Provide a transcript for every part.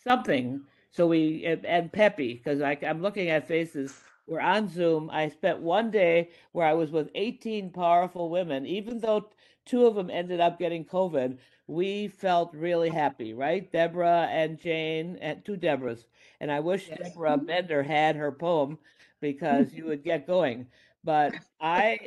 something. So and Peppy, because I'm looking at faces. We're on Zoom. I spent one day where I was with 18 powerful women. Even though two of them ended up getting COVID, we felt really happy, right? Deborah and Jane, and two Deborahs. And I wish Yes. Deborah Bender had her poem because you would get going. But I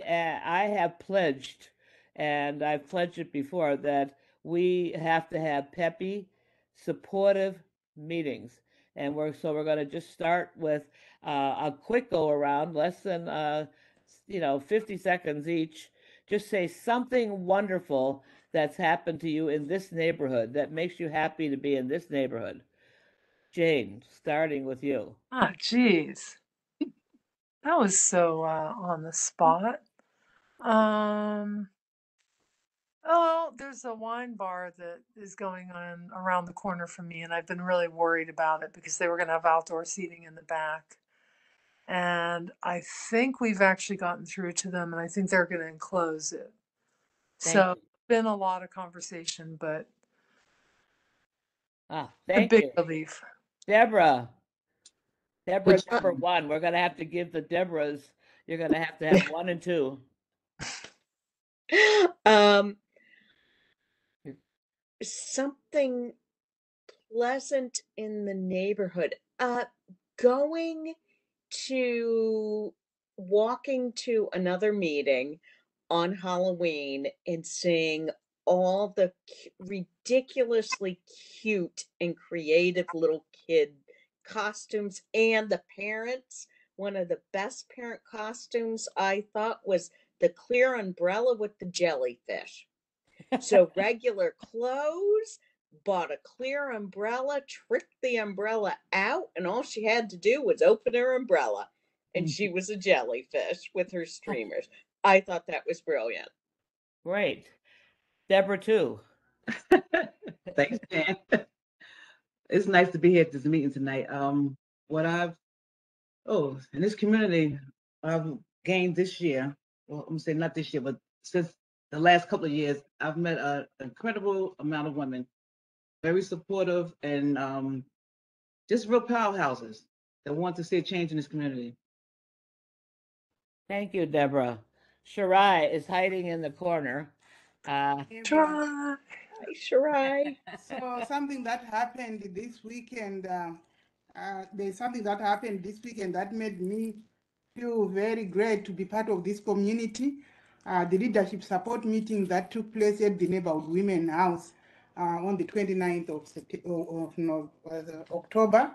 have pledged, and I've pledged it before, that we have to have peppy, supportive meetings. And we're going to just start with a quick go around, less than 50 seconds each. Just say something wonderful that's happened to you in this neighborhood that makes you happy to be in this neighborhood. Jane, starting with you. Ah, geez. That was so on the spot. Um, oh, there's a wine bar that is going on around the corner from me, and I've been really worried about it because they were going to have outdoor seating in the back. And I think we've actually gotten through to them, and I think they're going to enclose it. Thank So you. it's been a lot of conversation, but a Thank big you. relief. Deborah. Deborah Which number one. We're going to have to give the Deborahs, you're going to have one and two. um something pleasant in the neighborhood. Going to walking to another meeting on Halloween and seeing all the ridiculously cute and creative little kid costumes and the parents. One of the best parent costumes I thought was the clear umbrella with the jellyfish. So regular clothes, bought a clear umbrella, tricked the umbrella out, and all she had to do was open her umbrella. And she was a jellyfish with her streamers. I thought that was brilliant. Great. Deborah too. Thanks, Jan. It's nice to be here at this meeting tonight. What I've in this community I've gained this year. Well, I'm gonna say not this year, but since the last couple of years, I've met an incredible amount of women, very supportive and just real powerhouses that want to see a change in this community. Thank you, Deborah. Shirai is hiding in the corner. Everyone. Try. Hi, Shirai. So something that happened this weekend, there's something that happened this weekend that made me feel very great to be part of this community. The leadership support meeting that took place at the Neighborhood Women House on the 29th of October.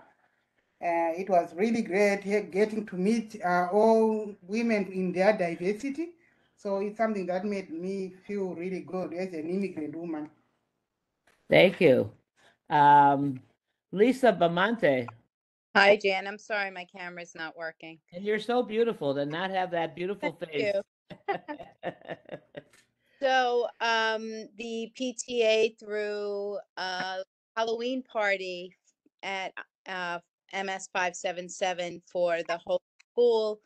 It was really great getting to meet all women in their diversity. So it's something that made me feel really good as an immigrant woman. Thank you. Lisa Bamonte. Hi, Jan. I'm sorry my camera's not working. And you're so beautiful to not have that beautiful face. You. So, the PTA threw a Halloween party at MS 577 for the whole school,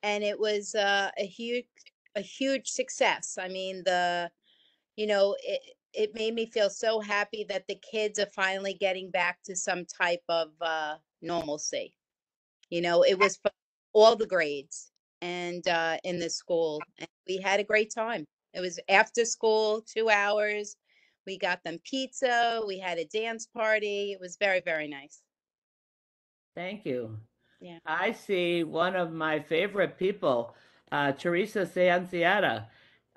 and it was a huge success. I mean, it made me feel so happy that the kids are finally getting back to some type of normalcy. It was for all the grades and in the school, and we had a great time. It was after school, 2 hours. We got them pizza. We had a dance party. It was very, very nice. Thank you. Yeah. I see one of my favorite people, Teresa Seanciata.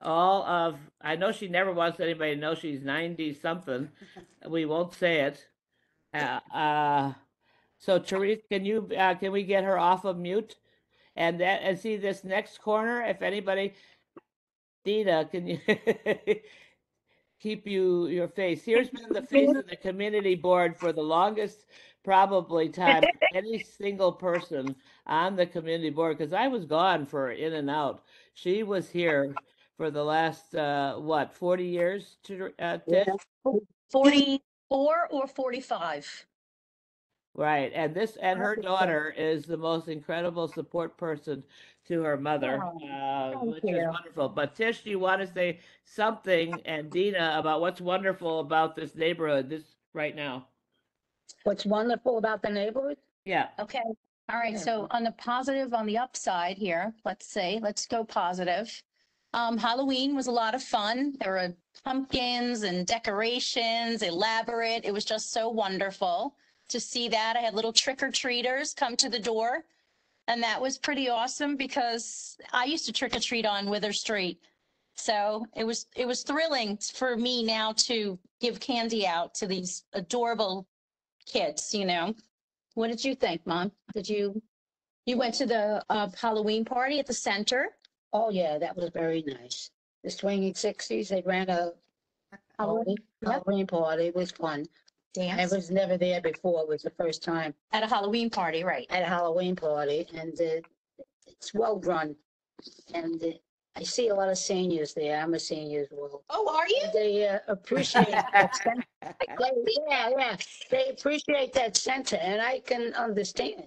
I know she never wants anybody to know she's 90 something. We won't say it. So Teresa, can we get her off of mute? And see this next corner, if anybody, Dina, can you keep your face? Here's been the face of the community board for the longest probably time any single person on the community board, because I was gone for in and out. She was here for the last 40 years, Tish? 44 or 45. Right. And her daughter is the most incredible support person to her mother, which is wonderful. But Tish, do you want to say something, and Dina, about what's wonderful about this neighborhood this right now? What's wonderful about the neighborhood? Yeah. Okay, all right, Yeah. so on the positive, on the upside here, let's go positive. Halloween was a lot of fun. There were pumpkins and decorations, elaborate. It was just so wonderful to see that. I had little trick-or-treaters come to the door, and that was pretty awesome because I used to trick or treat on Wither Street. So it was thrilling for me now to give candy out to these adorable kids, you know. What did you think, Mom? You went to the Halloween party at the center? Oh, yeah, that was very nice. The Swinging Sixties, they ran a Halloween, yep. Halloween party. It was fun. I Dance was never there before. It was the first time at a Halloween party, right? at a Halloween party, and it's well run. And I see a lot of seniors there. I'm a senior as well. Oh, are you? And they appreciate that center. Yeah. They appreciate that center, and I can understand.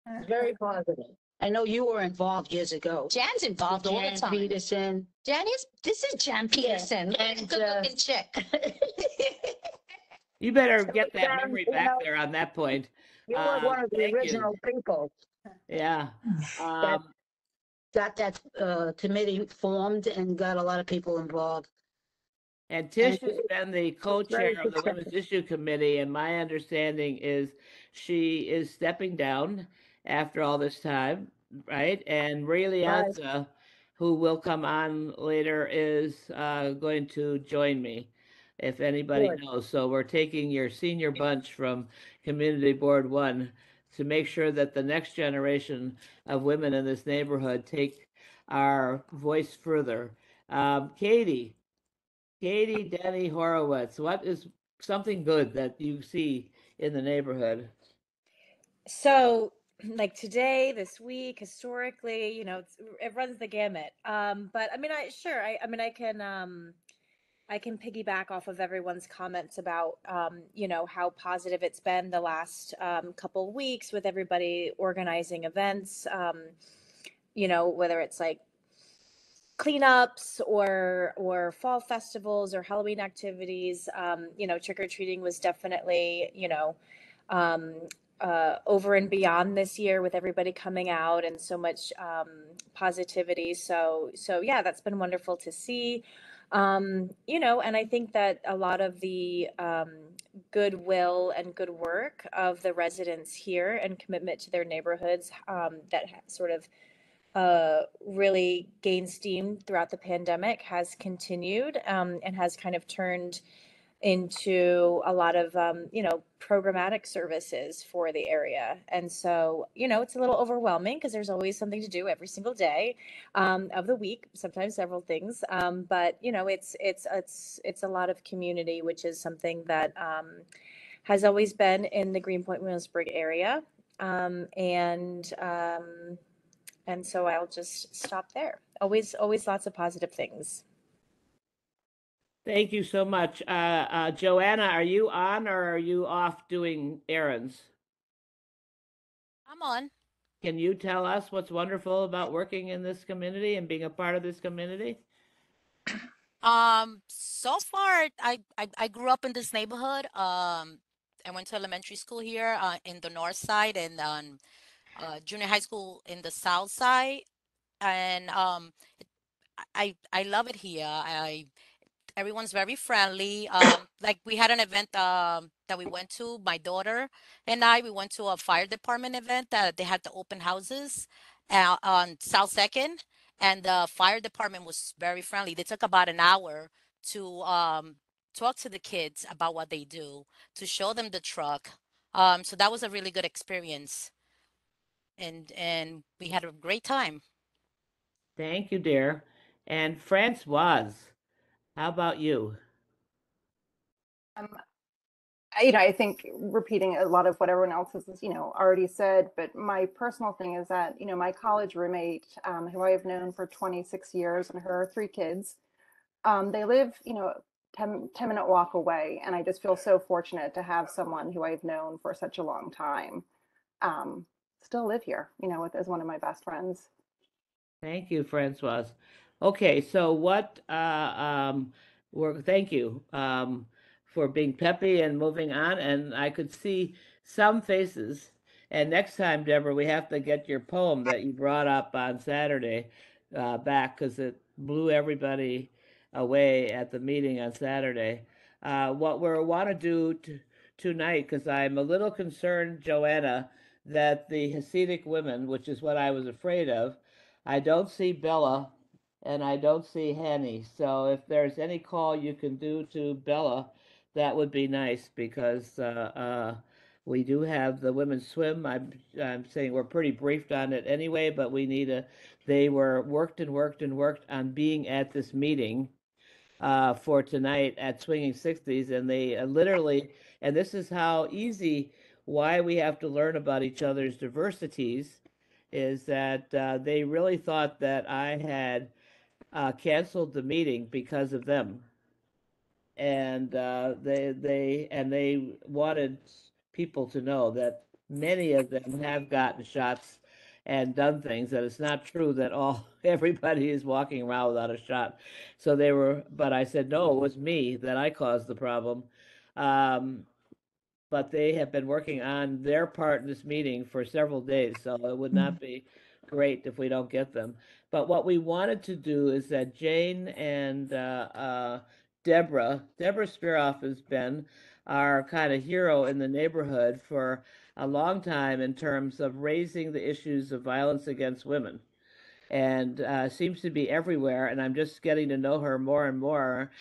It's very positive. I know you were involved years ago. Jan's involved all the Jan time. Peterson. This is Jan Peterson. and, Good looking chick. You better So, get that Jan, memory you back know, there on that point. You were one of the Thank you. original people Yeah. that got that committee formed and got a lot of people involved. And Tish has it- been the co-chair very of the Women's successful. Issue Committee, and my understanding is she is stepping down after all this time, right? And Ray Lianza, who will come on later, is going to join me, if anybody Good. knows. So we're taking your senior bunch from Community Board 1 to make sure that the next generation of women in this neighborhood take our voice further. Katie, Denny Horowitz, what is something good that you see in the neighborhood? So, like today, this week, historically, you know, it runs the gamut. But I mean, I mean, I can piggyback off of everyone's comments about, you know, how positive it's been the last couple of weeks with everybody organizing events. You know, whether it's like cleanups or fall festivals or Halloween activities. You know, trick or treating was definitely, you know, um, over and beyond this year with everybody coming out and so much positivity. So yeah, that's been wonderful to see. You know, and I think that a lot of the goodwill and good work of the residents here and commitment to their neighborhoods that sort of really gained steam throughout the pandemic has continued and has kind of turned into a lot of you know, programmatic services for the area. And so, you know, it's a little overwhelming because there's always something to do every single day of the week, sometimes several things. But you know, it's a lot of community, which is something that has always been in the Greenpoint Williamsburg area. And so I'll just stop there. Always lots of positive things. Thank you so much. Joanna, are you on or are you off doing errands? I'm on. Can you tell us what's wonderful about working in this community and being a part of this community? So far, I grew up in this neighborhood. I went to elementary school here in the north side and junior high school in the south side. And I love it here. Everyone's very friendly. Like we had an event that we went to, my daughter and we went to a fire department event that they had the open houses on South Second, and the fire department was very friendly. They took about an hour to talk to the kids about what they do, to show them the truck. So that was a really good experience, and we had a great time. Thank you, dear. And Francoise, how about you? You know, I think repeating a lot of what everyone else has, you know, already said, but my personal thing is that, you know, my college roommate, who I have known for 26 years and her 3 kids, they live, you know, 10-minute walk away. And I just feel so fortunate to have someone who I've known for such a long time still live here, you know, as one of my best friends. Thank you, Francoise. Okay, so what thank you for being peppy and moving on. And I could see some faces. And next time, Deborah, we have to get your poem that you brought up on Saturday back, because it blew everybody away at the meeting on Saturday. What we want to do tonight, because I'm a little concerned, Joanna, that the Hasidic women, which is what I was afraid of, I don't see Bella and I don't see Hanny. So if there's any call you can do to Bella, that would be nice, because we do have the women's swim. I'm saying we're pretty briefed on it anyway, but we need a. They were worked and worked and worked on being at this meeting for tonight at Swinging Sixties, and they literally. And this is how easy. Why we have to learn about each other's diversities is that they really thought that I had canceled the meeting because of them, and they wanted people to know that many of them have gotten shots and done things. That it's not true that everybody is walking around without a shot. So they were, but I said no, it was me that I caused the problem. But they have been working on their part in this meeting for several days, so it would not be great if we don't get them. But what we wanted to do is that Jane and Deborah Spiroff has been our kind of hero in the neighborhood for a long time in terms of raising the issues of violence against women, and seems to be everywhere. And I'm just getting to know her more and more.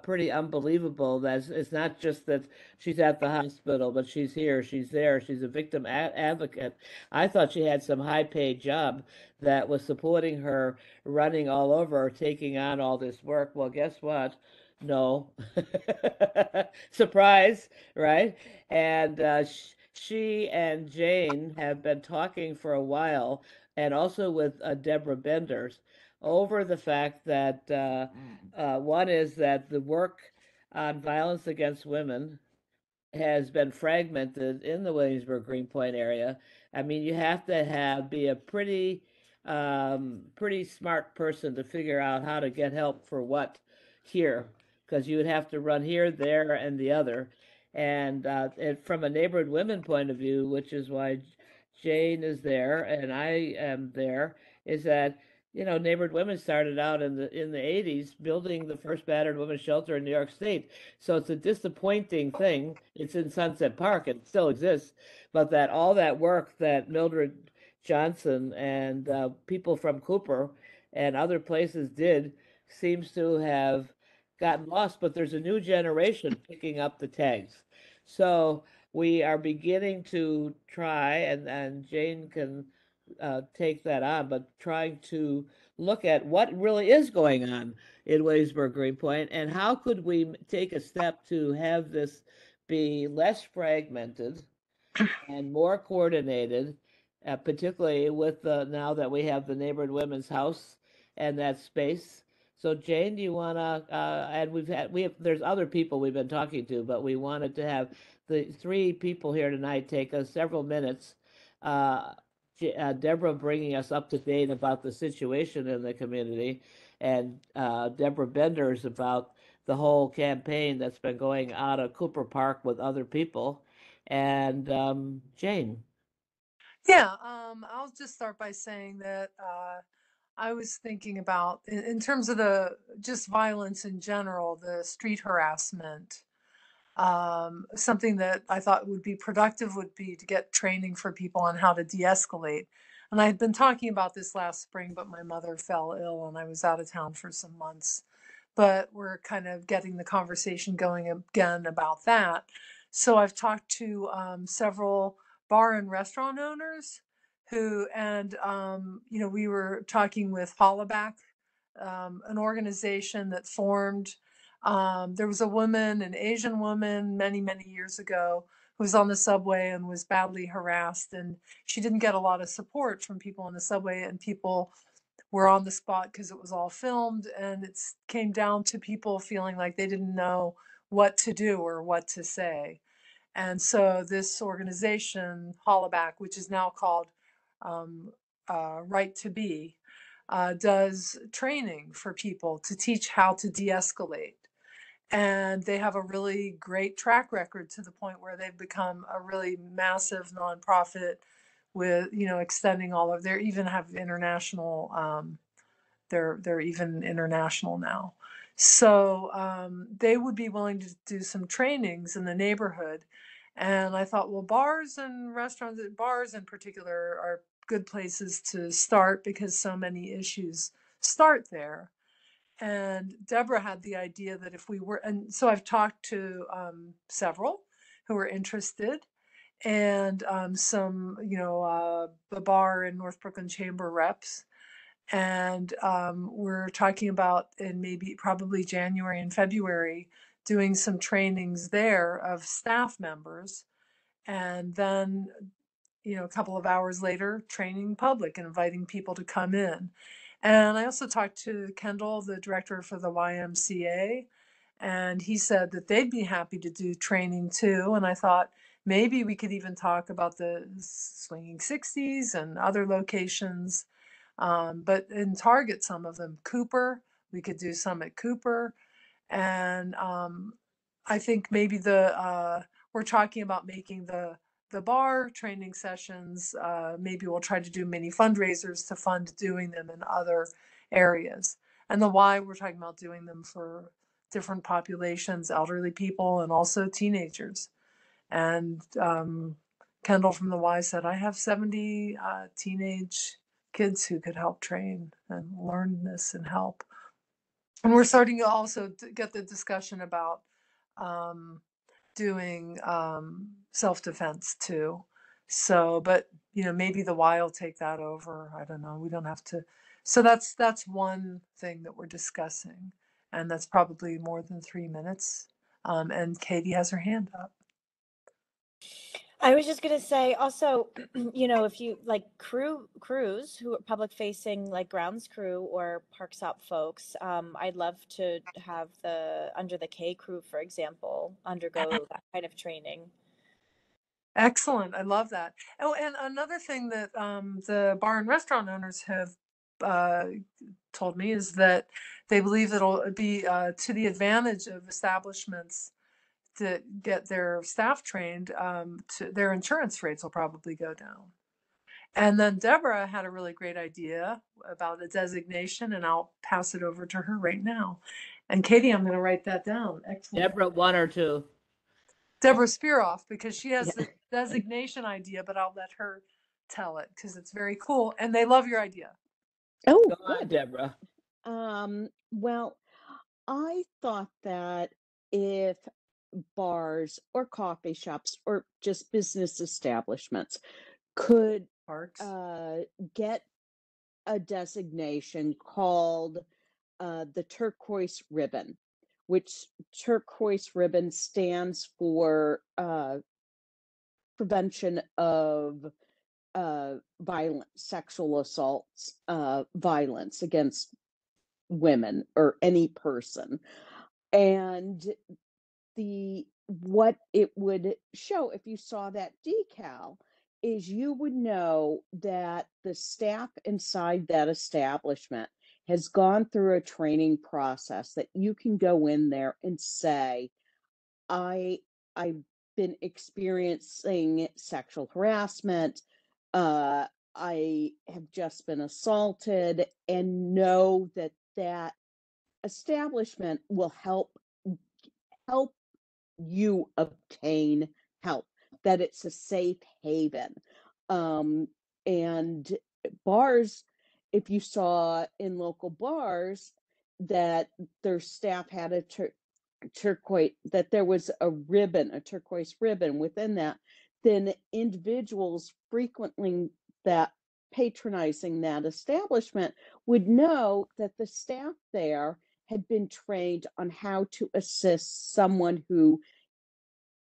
Pretty unbelievable that it's not just that she's at the hospital, but she's here, she's there, she's a victim advocate. I thought she had some high-paid job that was supporting her running all over, taking on all this work. Well, guess what? No. Surprise, right? And she and Jane have been talking for a while, and also with Deborah Benders, over the fact that one is that the work on violence against women has been fragmented in the Williamsburg Greenpoint area. I mean, you have to be a pretty smart person to figure out how to get help for what here, because you would have to run here, there, and the other. And from a neighborhood women point of view, which is why Jane is there and I am there, is that neighborhood women started out in the '80s building the first battered women's shelter in New York State. So it's a disappointing thing. It's in Sunset Park, and it still exists, but that all that work that Mildred Johnson and people from Cooper and other places did seems to have gotten lost. But there's a new generation picking up the tags. So we are beginning to try, and Jane can take that on, but trying to look at what really is going on in Williamsburg Greenpoint, and how could we take a step to have this be less fragmented and more coordinated, particularly with now that we have the Neighborhood Women's House and that space. So Jane, do you want to? And there's other people we've been talking to, but we wanted to have the three people here tonight take us several minutes. Deborah bringing us up to date about the situation in the community, and Deborah Benders about the whole campaign that's been going out of Cooper Park with other people. And Jane. Yeah, I'll just start by saying that I was thinking about, in terms of the just violence in general, the street harassment. Something that I thought would be productive would be to get training for people on how to de-escalate. And I had been talking about this last spring, but my mother fell ill and I was out of town for some months. But we're kind of getting the conversation going again about that. So I've talked to several bar and restaurant owners we were talking with Hollaback, an organization that formed. There was a woman, an Asian woman, many, many years ago, who was on the subway and was badly harassed. And she didn't get a lot of support from people on the subway, and people were on the spot because it was all filmed. And it came down to people feeling like they didn't know what to do or what to say. And so this organization, Hollaback, which is now called Right to Be, does training for people to teach how to de-escalate. And they have a really great track record to the point where they've become a really massive nonprofit with, extending all of their, even have international, they're even international now. So they would be willing to do some trainings in the neighborhood. And I thought, well, bars and restaurants, bars in particular, are good places to start because so many issues start there. And Deborah had the idea that if we were, and so I've talked to several who are interested, and some, the bar and North Brooklyn Chamber reps. And we're talking about in probably January and February doing some trainings there of staff members. And then, a couple of hours later, training public and inviting people to come in. And I also talked to Kendall, the director for the YMCA, and he said that they'd be happy to do training too. And I thought maybe we could even talk about the Swinging 60s and other locations, and target some of them. Cooper, we could do some at Cooper. And I think maybe we're talking about making the bar training sessions. Maybe we'll try to do mini fundraisers to fund doing them in other areas. And the Y, we're talking about doing them for different populations, elderly people, and also teenagers. And Kendall from the Y said, I have 70 teenage kids who could help train and learn this and help. And we're starting to also get the discussion about doing self-defense too. So, but maybe the Y will take that over. I don't know. We don't have to. So that's one thing that we're discussing, and that's probably more than 3 minutes. And Katie has her hand up. I was just gonna say also, if you like crews who are public facing, like grounds crew or park stop folks, I'd love to have the Under the K crew, for example, undergo that kind of training. Excellent. I love that. Oh, and another thing that the bar and restaurant owners have told me is that they believe it'll be to the advantage of establishments to get their staff trained, their insurance rates will probably go down. And then Deborah had a really great idea about a designation, and I'll pass it over to her right now. And Katie, I'm going to write that down. Excellent. Deborah, 1 or 2. Deborah Spearoff, because she has the designation idea, but I'll let her tell it because it's very cool. And they love your idea. Oh, Go on, good. Deborah. Well, I thought that if bars or coffee shops or just business establishments could Parks. get a designation called the turquoise ribbon, which turquoise ribbon stands for prevention of violent sexual assaults, violence against women or any person. And what it would show if you saw that decal is you would know that the staff inside that establishment has gone through a training process, that you can go in there and say, I've been experiencing sexual harassment, I have just been assaulted, and know that that establishment will help you obtain help, that it's a safe haven. And bars, if you saw in local bars that their staff had a turquoise, that there was a turquoise ribbon within that, then individuals frequently that patronizing that establishment would know that the staff there had been trained on how to assist someone who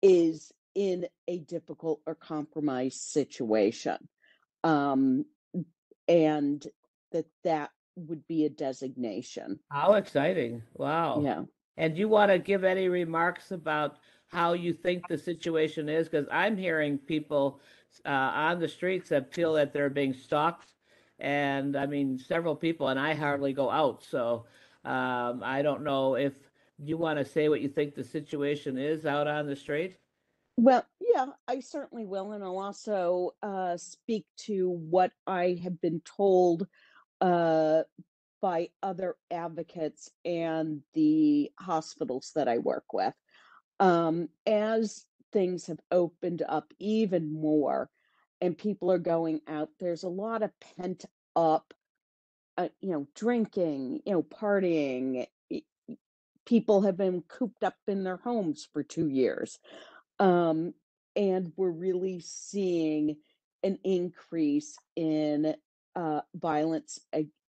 is in a difficult or compromised situation. And that would be a designation. How exciting. Wow. Yeah. And do you want to give any remarks about how you think the situation is? Because I'm hearing people on the streets that feel that they're being stalked. And I mean, several people, and I hardly go out. So I don't know if you want to say what you think the situation is out on the street? Well, yeah, I certainly will. And I'll also speak to what I have been told uh, by other advocates and the hospitals that I work with. As things have opened up even more and people are going out, there's a lot of pent up, drinking, partying. People have been cooped up in their homes for 2 years. Um, and we're really seeing an increase in violence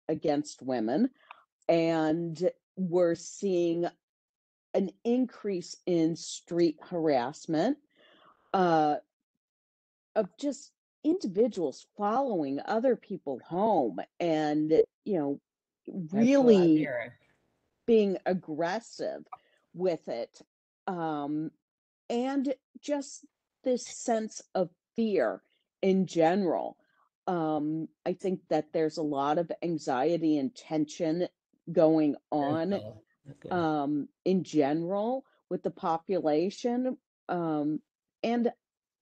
against women. And we're seeing an increase in street harassment uh, of just individuals following other people home and, That's what I'm really hearing. being aggressive with it. Um, and just this sense of fear in general. I think that there's a lot of anxiety and tension going on Okay. in general with the population. And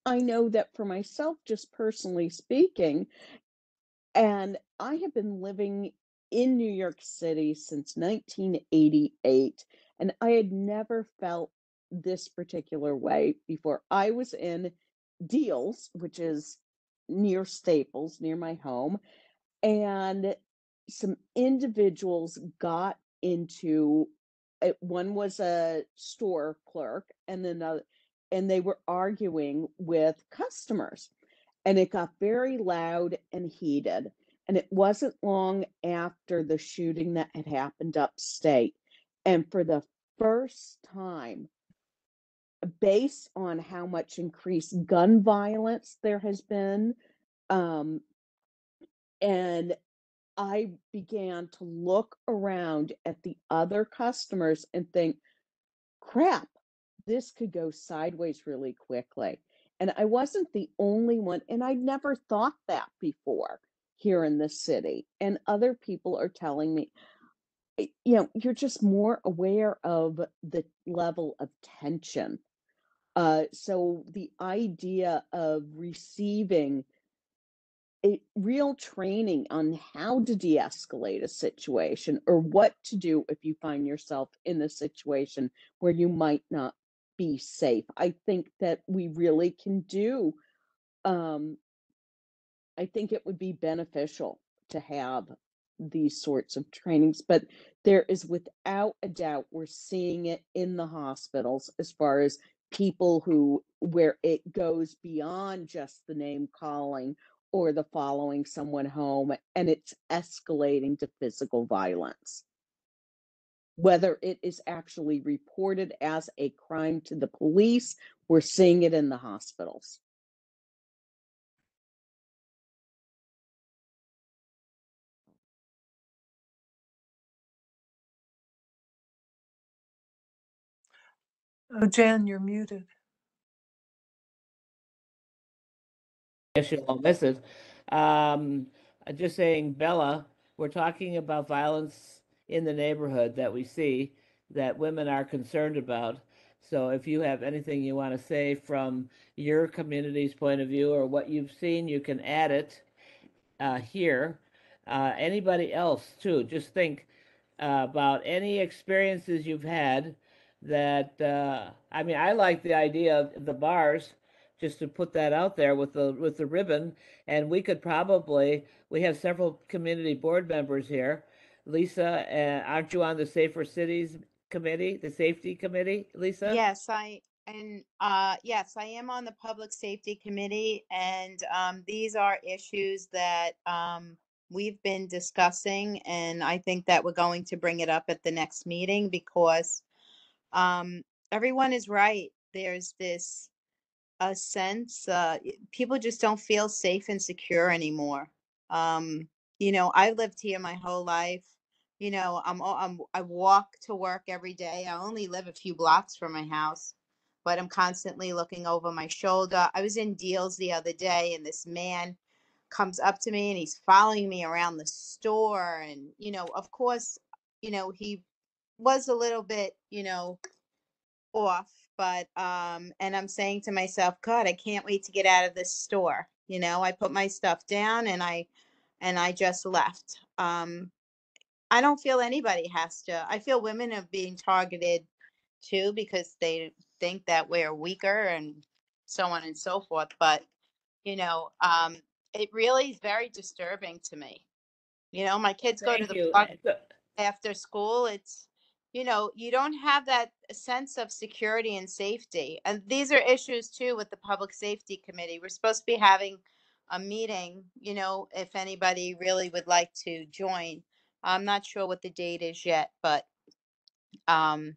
I know that for myself, just personally speaking, and I have been living in New York City since 1988, and I had never felt this particular way before. I was in Deals, which is near Staples, near my home, and some individuals got into it. One was a store clerk, and then and they were arguing with customers, and it got very loud and heated. And it wasn't long after the shooting that had happened upstate. And for the first time, based on how much increased gun violence there has been, um, and I began to look around at the other customers and think, crap, this could go sideways really quickly. And I wasn't the only one, and I'd never thought that before here in the city. And other people are telling me, you're just more aware of the level of tension. So the idea of receiving a real training on how to de-escalate a situation or what to do if you find yourself in a situation where you might not be safe. I think that we really can do. Um, I think it would be beneficial to have these sorts of trainings, but there is without a doubt, we're seeing it in the hospitals as far as people where it goes beyond just the name calling or the following someone home, and it's escalating to physical violence. Whether it is actually reported as a crime to the police, we're seeing it in the hospitals. Oh, Jan, you're muted. Guess you'll all miss it. Just saying, Bella, we're talking about violence in the neighborhood that we see that women are concerned about. So if you have anything you want to say from your community's point of view or what you've seen, you can add it here. Anybody else too, just think about any experiences you've had that I mean, I like the idea of the bars, just to put that out there with the ribbon, and we have several community board members here. Lisa, aren't you on the Safer Cities committee, the safety committee, Lisa? Yes, yes, I am on the Public Safety Committee, and these are issues that we've been discussing, and I think that we're going to bring it up at the next meeting because everyone is right. There's this a sense people just don't feel safe and secure anymore. Um, I lived here my whole life. I walk to work every day. I only live a few blocks from my house, but I'm constantly looking over my shoulder. I was in Deals the other day, and this man comes up to me and he's following me around the store, and of course, he was a little bit, off, but and I'm saying to myself, God, I can't wait to get out of this store. I put my stuff down and I just left. I don't feel anybody has to. I feel women are being targeted too because they think that we're weaker and so on and so forth. But, it really is very disturbing to me. My kids go to Thank the you. park after school. It's, you don't have that sense of security and safety. And these are issues too with the Public Safety Committee. We're supposed to be having a meeting, if anybody really would like to join. I'm not sure what the date is yet, but um,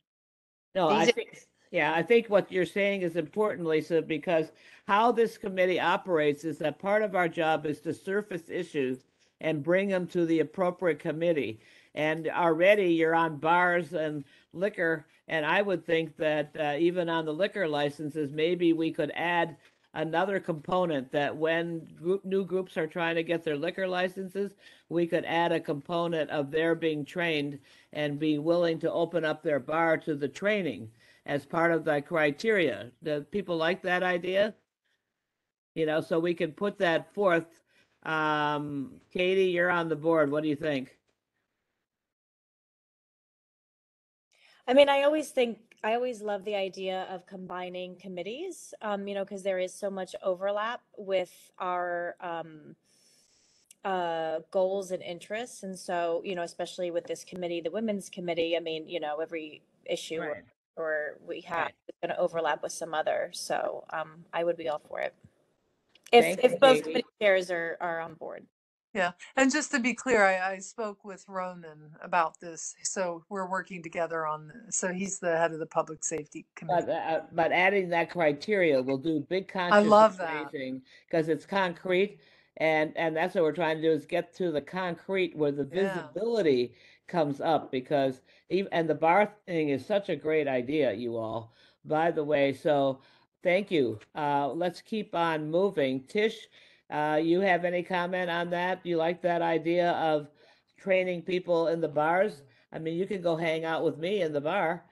No, these are, I think what you're saying is important, Lisa, because how this committee operates is that part of our job is to surface issues and bring them to the appropriate committee. And already you're on bars and liquor, and I would think that even on the liquor licenses, maybe we could add another component that when new groups are trying to get their liquor licenses, we could add a component of their being trained and be willing to open up their bar to the training as part of the criteria. Do people like that idea? So we can put that forth. Katie, you're on the board. What do you think? I mean, I always love the idea of combining committees, because there is so much overlap with our goals and interests. And so, especially with this committee, the Women's Committee, I mean, every issue Right. or we have Right. is going to overlap with some other. So I would be all for it. Thank you, If both Katie. committee chairs are on board. Yeah, and just to be clear, I spoke with Ronan about this, so we're working together on this. So he's the head of the Public Safety Committee. But adding that criteria will do big I love consciousness that. raising because it's concrete, and that's what we're trying to do is get to the concrete where the Yeah. visibility comes up because and the bar thing is such a great idea, you all. By the way, so thank you. Let's keep on moving. Tish, you have any comment on that? Do you like that idea of training people in the bars? I mean, you can go hang out with me in the bar.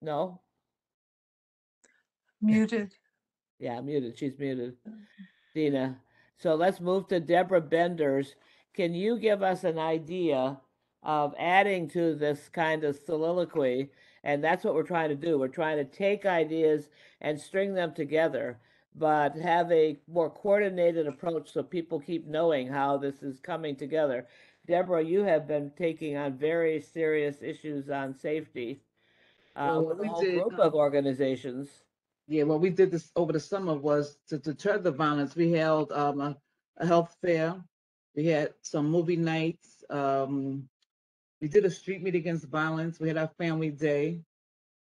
No? Muted. Yeah, muted. She's muted. Dina. So let's move to Deborah Benders. Can you give us an idea of adding to this kind of soliloquy? And that's what we're trying to do. We're trying to take ideas and string them together, but have a more coordinated approach so people keep knowing how this is coming together. Deborah, you have been taking on very serious issues on safety Well, with what a we whole did, group of organizations. yeah, what we did this over the summer was to deter the violence. We held a health fair. We had some movie nights. We did a street meet against violence. We had our family day.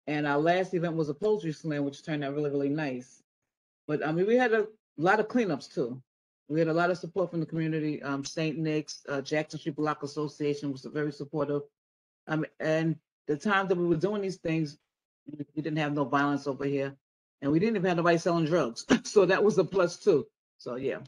And our last event was a poetry slam, which turned out really, really nice. But I mean, we had a lot of cleanups too. We had a lot of support from the community. St. Nick's, Jackson Street Block Association was very supportive. And the time that we were doing these things, we didn't have no violence over here. And we didn't even have nobody selling drugs. So that was a plus too. So yeah.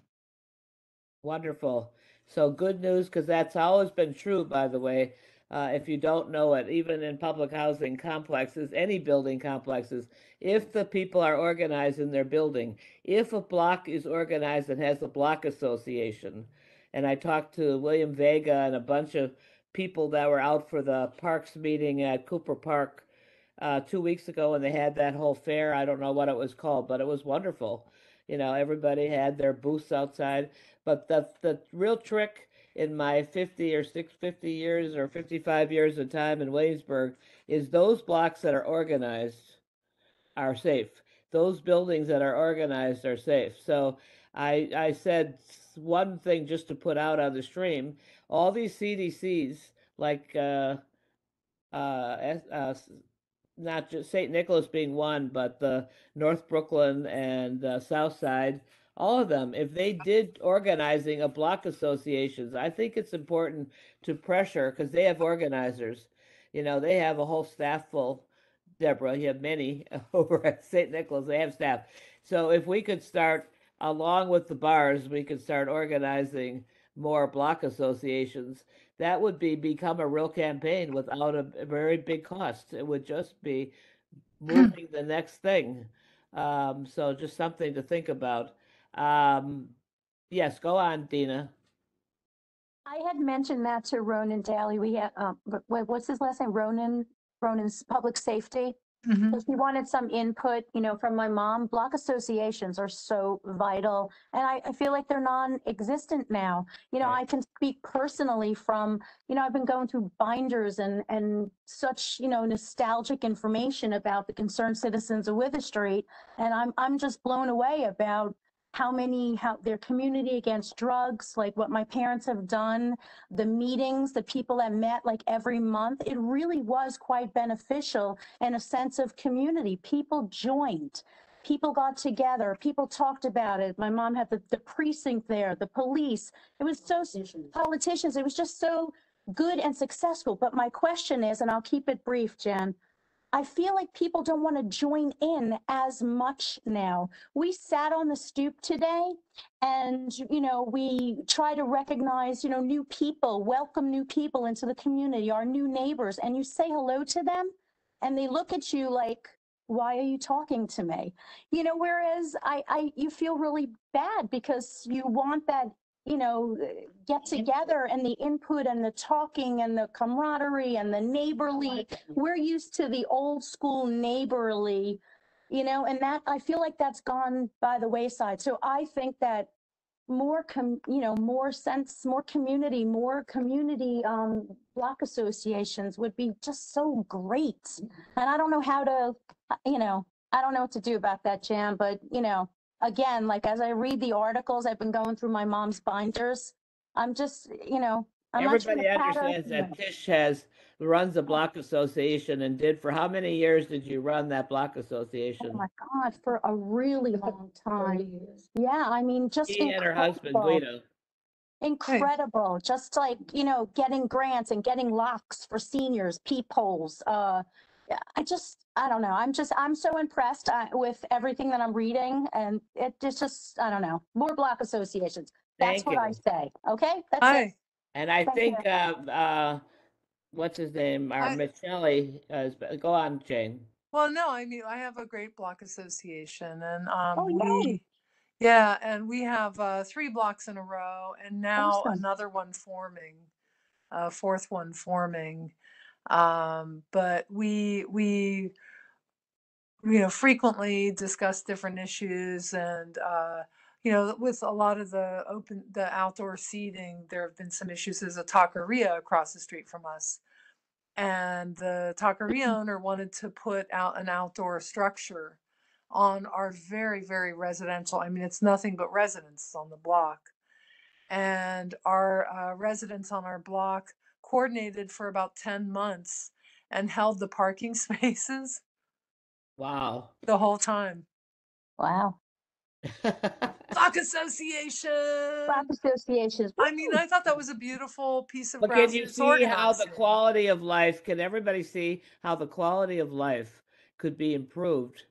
Wonderful. So good news, because that's always been true, by the way. If you don't know it, even in public housing complexes, any building complexes, if the people are organized in their building, if a block is organized and has a block association, and I talked to William Vega and a bunch of people that were out for the parks meeting at Cooper Park 2 weeks ago, and they had that whole fair. I don't know what it was called, but it was wonderful. Everybody had their booths outside. But the real trick in my 50 years or 55 years of time in Williamsburg is those blocks that are organized are safe. Those buildings that are organized are safe. So I said one thing just to put out on the stream. All these CDCs like not just St. Nicholas being one, but the North Brooklyn and South Side, all of them, if they did organizing of block associations, I think it's important to pressure because they have organizers. They have a whole staff full. Deborah, you have many over at St. Nicholas, they have staff. So if we could start, along with the bars, we could start organizing more block associations. that would become a real campaign without a very big cost. It would just be moving the next thing. So just something to think about. Yes, go on, Dina. I had mentioned that to Ronan Daly. We had, what's his last name? Ronan's public safety. Mhm. Because he wanted some input, from my mom. Block associations are so vital, and I feel like they're non-existent now. Right. I can speak personally from, I've been going through binders and such, nostalgic information about the concerned citizens of Wither Street, and I'm just blown away about how their community against drugs, like what my parents have done, the meetings, the people that met like every month. It really was quite beneficial and a sense of community. People joined, people got together, people talked about it. My mom had the precinct there, the police. It was so, politicians, it was just so good and successful. But my question is, and I'll keep it brief, Jen, I feel like people don't want to join in as much now. We sat on the stoop today and, we try to recognize, new people, welcome new people into the community, our new neighbors, and you say hello to them and they look at you like, why are you talking to me? Whereas you feel really bad because you want that, get together and the input and the talking and the camaraderie and the neighborly. We're used to the old school neighborly, and that I feel like that's gone by the wayside. So I think that more more community block associations would be just so great. And I don't know how to, I don't know what to do about that, Jan, but again, like as I read the articles, I've been going through my mom's binders. I'm just, I'm not trying Everybody to pat her. understands that Tish runs a block association and did for how many years did you run that block Oh association? my God, for a really long time. Yeah, I mean, just She and her husband incredible. Guido. Incredible. Just like, getting grants and getting locks for seniors, peepholes. Yeah, I don't know. I'm so impressed with everything that I'm reading, and it's just, I don't know, more block associations. That's Thank what I you. say. Okay, that's it. Hi. And I Thank you. think what's his name? Our I, Michele. Go on, Jane. well, no, I mean, I have a great block association, and Oh, yay. yeah, and we have 3 blocks in a row, and now Awesome. another one forming, fourth one forming. But we frequently discuss different issues, and with a lot of the outdoor seating, there have been some issues. There's a taqueria across the street from us, and the taqueria owner wanted to put out an outdoor structure on our very, very residential. I mean, it's nothing but residents on the block. And our residents on our block coordinated for about 10 months and held the parking spaces Wow. the whole time. Wow. Block association. Block associations. I mean, I thought that was a beautiful piece of But can you grassroots see how the organizing. quality of life, can everybody see how the quality of life could be improved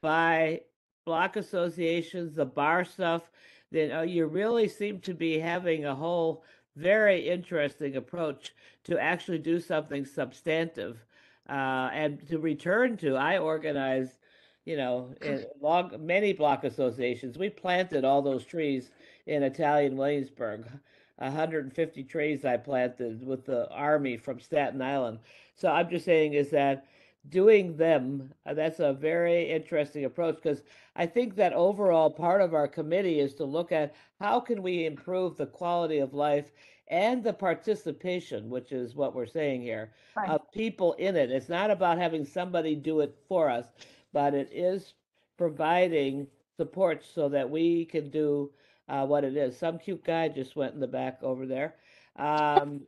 by block associations, the bar stuff? Then you really seem to be having a whole very interesting approach to actually do something substantive and to return to. I organized, many block associations. We planted all those trees in Italian Williamsburg. 150 trees I planted with the army from Staten Island. So I'm just saying is that doing them, that's a very interesting approach because I think that overall part of our committee is to look at how can we improve the quality of life and the participation, which is what we're saying here, Right. of people in it. It's not about having somebody do it for us, but it is providing support so that we can do what it is. Some cute guy just went in the back over there. I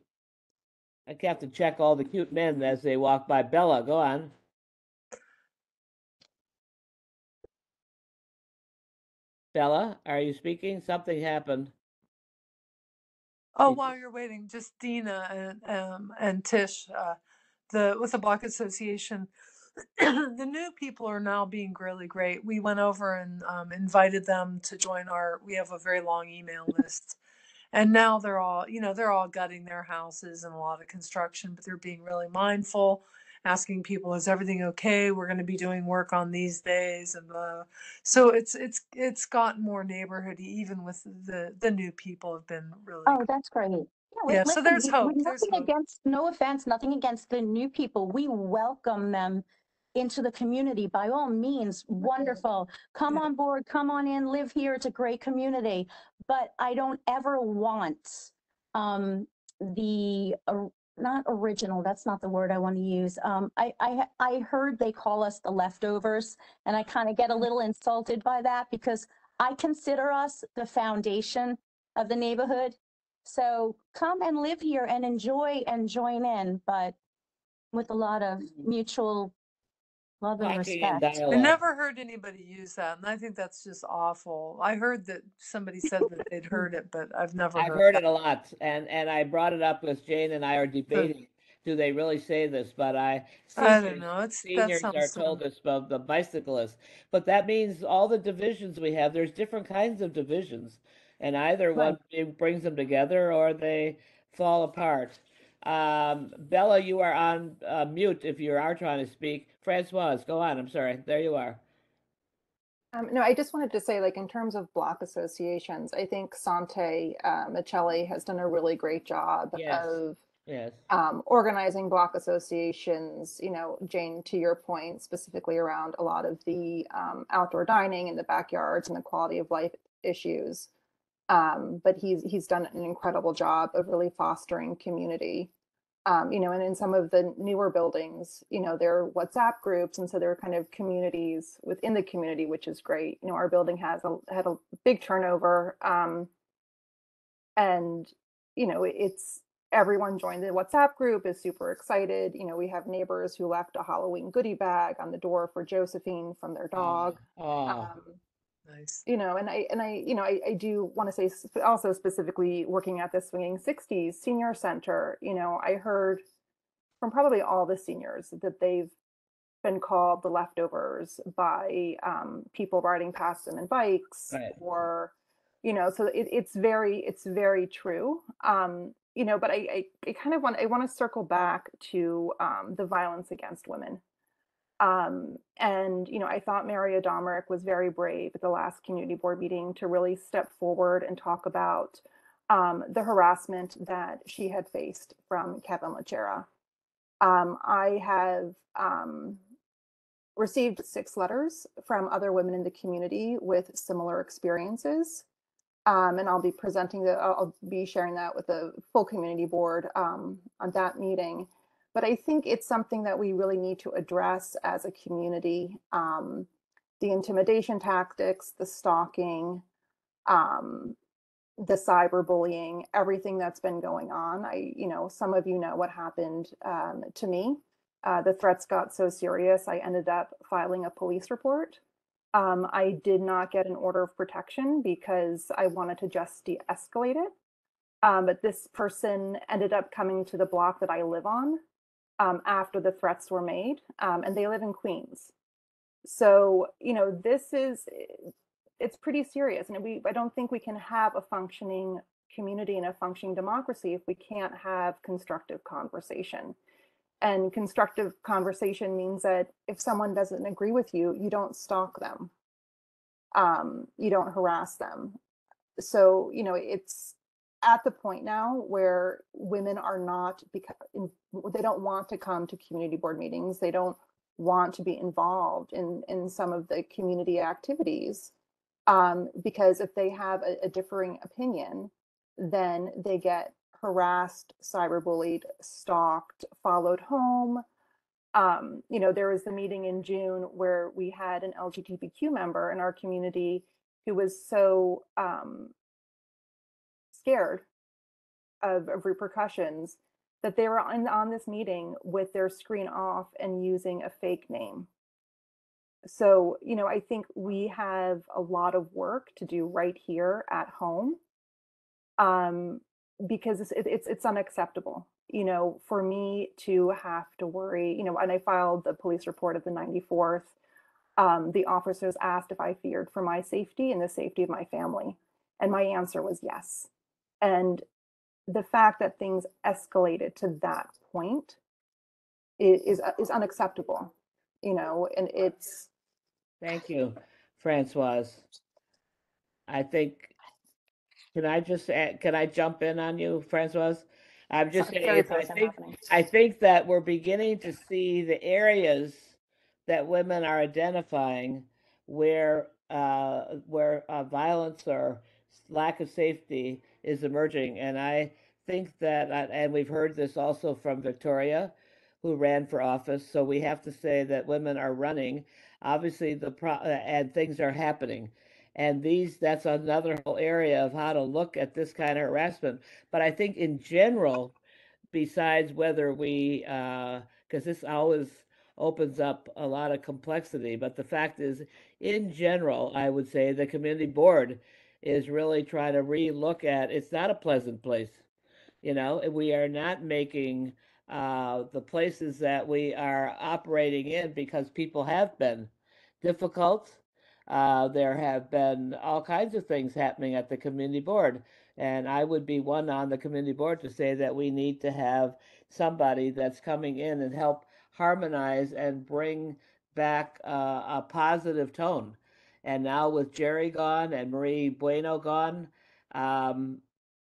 have to check all the cute men as they walk by. Bella, go on. Bella, are you speaking? Something happened. Oh, while you're waiting, just Dina and Tish, with the Block Association, the new people are now being really great. We went over and invited them to join we have a very long email list, And now they're all, they're all gutting their houses and a lot of construction, but they're being really mindful, asking people, is everything okay? We're going to be doing work on these days. And so it's gotten more neighborhoody, even with the new people have been really, Oh, that's great. Yeah, yeah. So listen, there's hope. There's nothing hope. against, no offense, nothing against the new people. We welcome them into the community by all means. Wonderful. Come Yeah. on board, come on in, live here. It's a great community. But I don't ever want the not original, that's not the word I want to use. I heard they call us the leftovers, and I kind of get a little insulted by that because I consider us the foundation of the neighborhood. So come and live here and enjoy and join in, but with a lot of mutual love and Talking and respect. I dialogue. never heard anybody use that, and I think that's just awful. I heard that somebody said that they'd heard it, but I've never I've heard heard that. it a lot, and I brought it up with Jane and I are debating. Do they really say this? But I don't seniors know. That seniors are sounds told this about the bicyclists. But that means all the divisions we have. There's different kinds of divisions, and either Right. one brings them together or they fall apart. Bella, you are on mute if you are trying to speak. Francois, go on. I'm sorry. There you are. No, I just wanted to say, like, in terms of block associations, I think Sante Michelli has done a really great job Yes. of Yes. organizing block associations. Jane, to your point, specifically around a lot of the outdoor dining in the backyards and the quality of life issues. But he's done an incredible job of really fostering community. And in some of the newer buildings, there are WhatsApp groups, and so there are kind of communities within the community, which is great. Our building had a big turnover, and it's everyone joined the WhatsApp group, is super excited. We have neighbors who left a Halloween goodie bag on the door for Josephine from their dog. Oh. nice. And I do want to say also specifically working at the Swinging 60s Senior Center, I heard from probably all the seniors that they've been called the leftovers by people riding past them in bikes, Right. or, so it's very true. But I kind of I want to circle back to the violence against women. And I thought Maria Domerick was very brave at the last community board meeting to really step forward and talk about the harassment that she had faced from Kevin Lachera. I have received 6 letters from other women in the community with similar experiences. And I'll be sharing that with the full community board on that meeting. But I think it's something that we really need to address as a community. The intimidation tactics, the stalking, the cyberbullying, everything that's been going on. Some of you know what happened to me. The threats got so serious, I ended up filing a police report. I did not get an order of protection because I wanted to just de-escalate it. But this person ended up coming to the block that I live on after the threats were made, and they live in Queens. So, it's pretty serious. And I don't think we can have a functioning community and a functioning democracy if we can't have constructive conversation. And constructive conversation means that if someone doesn't agree with you, you don't stalk them. You don't harass them. So, it's at the point now where women are not, they don't want to come to community board meetings. They don't want to be involved in some of the community activities, because if they have a differing opinion, then they get harassed, cyberbullied, stalked, followed home. There was the meeting in June where we had an LGBTQ member in our community who was so scared of repercussions that they were on this meeting with their screen off and using a fake name. So, I think we have a lot of work to do right here at home, because it's unacceptable, for me to have to worry, and I filed the police report at the 94th. The officers asked if I feared for my safety and the safety of my family. And my answer was yes. And the fact that things escalated to that point is unacceptable, you know, and it's. Thank you, Francoise. I think, can I just can I jump in on you, Francoise? I'm just Something saying, very is personal happening. I think that we're beginning to see the areas that women are identifying where violence or lack of safety is emerging, and I think that, and we've heard this also from Victoria, who ran for office. So we have to say that women are running. Obviously, and things are happening. And that's another whole area of how to look at this kind of harassment. But I think in general, besides whether because this always opens up a lot of complexity, but the fact is, in general, I would say the community board is really trying to re-look at, it's not a pleasant place. You know, we are not making the places that we are operating in, because people have been difficult. There have been all kinds of things happening at the community board. And I would be one on the community board to say that we need to have somebody that's coming in and help harmonize and bring back a positive tone. And now with Jerry gone and Marie Bueno gone, um,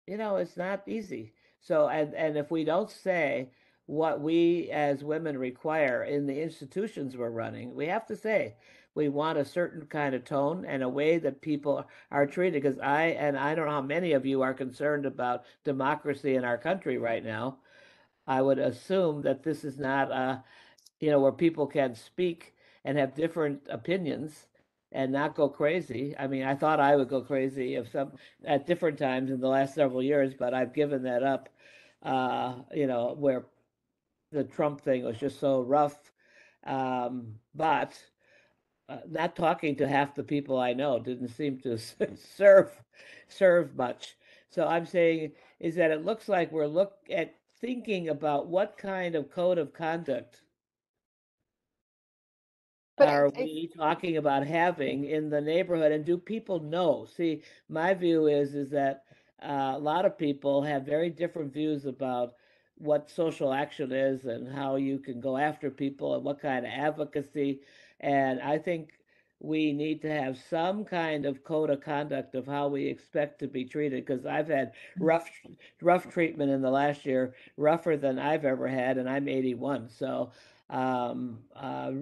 you know, it's not easy. So, and if we don't say what we as women require in the institutions we're running, we have to say we want a certain kind of tone and a way that people are treated. Because I don't know how many of you are concerned about democracy in our country right now. I would assume that this is not where people can speak and have different opinions and not go crazy. I mean, I thought I would go crazy at different times in the last several years, but I've given that up. Where the Trump thing was just so rough. But not talking to half the people I know didn't seem to serve much. So I'm saying is that it looks like we're thinking about what kind of code of conduct But are we talking about having in the neighborhood, and do people know? See, my view is that a lot of people have very different views about what social action is and how you can go after people and what kind of advocacy. And I think we need to have some kind of code of conduct of how we expect to be treated, because I've had rough treatment in the last year, rougher than I've ever had, and I'm 81. So and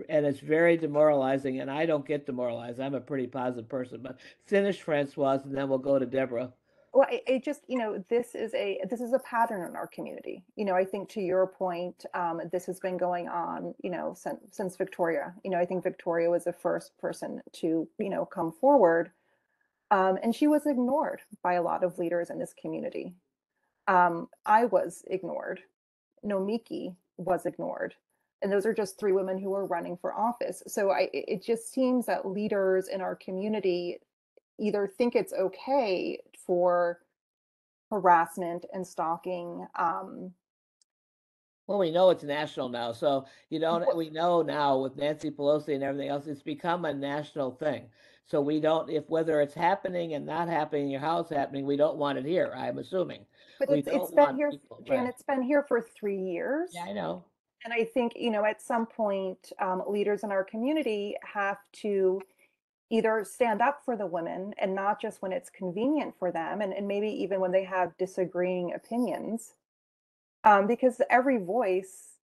it's very demoralizing, and I don't get demoralized. I'm a pretty positive person. But finish, Francoise, and then we'll go to Deborah. Well, it just, this is a pattern in our community. I think to your point, this has been going on, since Victoria. I think Victoria was the first person to, come forward, and she was ignored by a lot of leaders in this community. I was ignored. Nomiki was ignored. And those are just 3 women who were running for office. So it just seems that leaders in our community either think it's okay for harassment and stalking. Well, we know it's national now. So we know now with Nancy Pelosi and everything else, it's become a national thing. So we don't, whether it's happening and not happening in your house happening, we don't want it here, I'm assuming. But We it's don't been want here, people, Jan, right. it's been here for 3 years. Yeah, I know. And I think, at some point, leaders in our community have to either stand up for the women, and not just when it's convenient for them, and maybe even when they have disagreeing opinions, because every voice,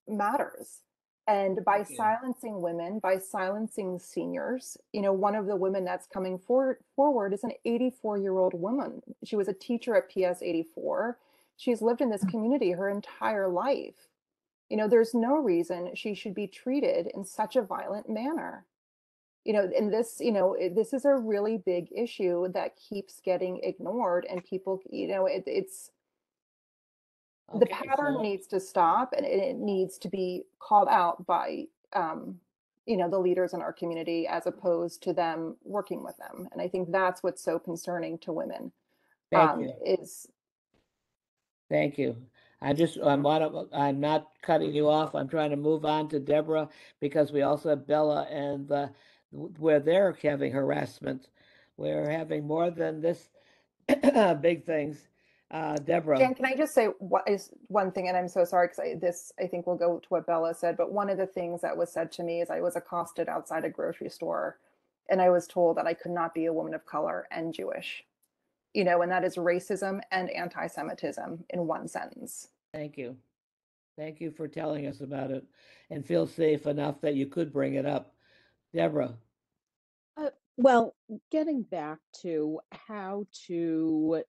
matters. And by silencing women, by silencing seniors, one of the women that's coming forward is an 84-year-old woman. She was a teacher at PS 84. She's lived in this community her entire life. There's no reason she should be treated in such a violent manner. And this is a really big issue that keeps getting ignored, and people, it's the pattern needs to stop, and it needs to be called out by, the leaders in our community, as opposed to them working with them. And I think that's what's so concerning to women. Thank you. Is Thank you. I'm not cutting you off. I'm trying to move on to Deborah, because we also have Bella and where they're having harassment. We're having more than this. big things. Deborah. Jan, can I just say what is one thing, and I'm so sorry because this I think will go to what Bella said, but one of the things that was said to me is I was accosted outside a grocery store and I was told that I could not be a woman of color and Jewish, and that is racism and anti-Semitism in one sentence. Thank you. Thank you for telling us about it and feel safe enough that you could bring it up. Deborah. Well, getting back to how to,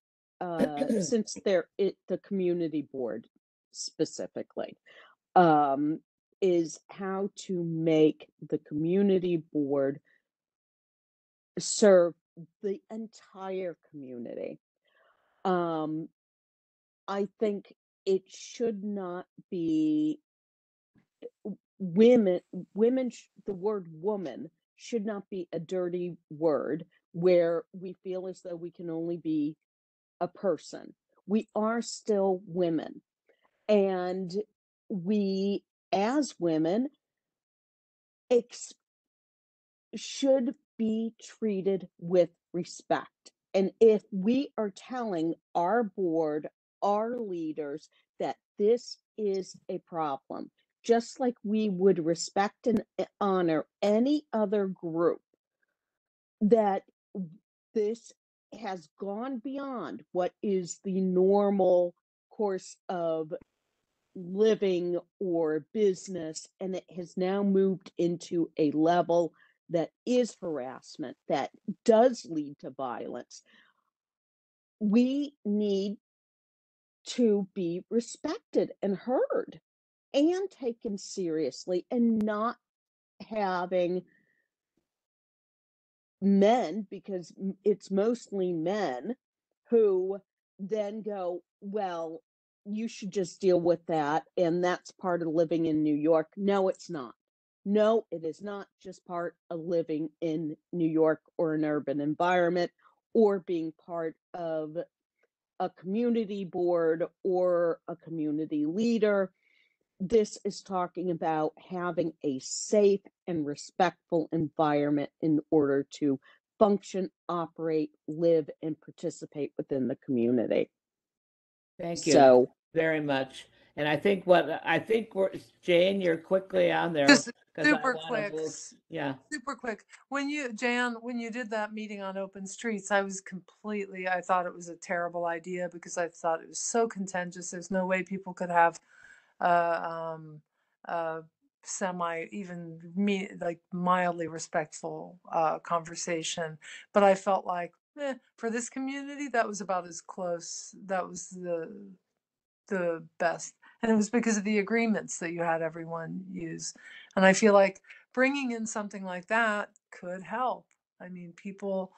since the community board specifically, is how to make the community board serve the entire community. I think it should not be women, the word woman should not be a dirty word where we feel as though we can only be a person. We are still women. And we, as women, should be treated with respect. And if we are telling our board, our leaders, that this is a problem, just like we would respect and honor any other group, that this has gone beyond what is the normal course of living or business, and it has now moved into a level that is harassment, that does lead to violence. We need to be respected and heard and taken seriously, and not having men, because it's mostly men, who then go, well, you should just deal with that, and that's part of living in New York. No, it's not. No, it is not just part of living in New York or an urban environment or being part of a community board or a community leader. This is talking about having a safe and respectful environment in order to function, operate, live, and participate within the community. Thank you So, very much. And I think we're, Jane, you're quickly on there. Just 'cause I super wanna quick. move- Yeah. Super quick. Jan, when you did that meeting on open streets, I thought it was a terrible idea because I thought it was so contentious. There's no way people could have like mildly respectful conversation. But I felt like for this community, that was about as close. That was the best. And it was because of the agreements that you had everyone use. And I feel like bringing in something like that could help. I mean, people,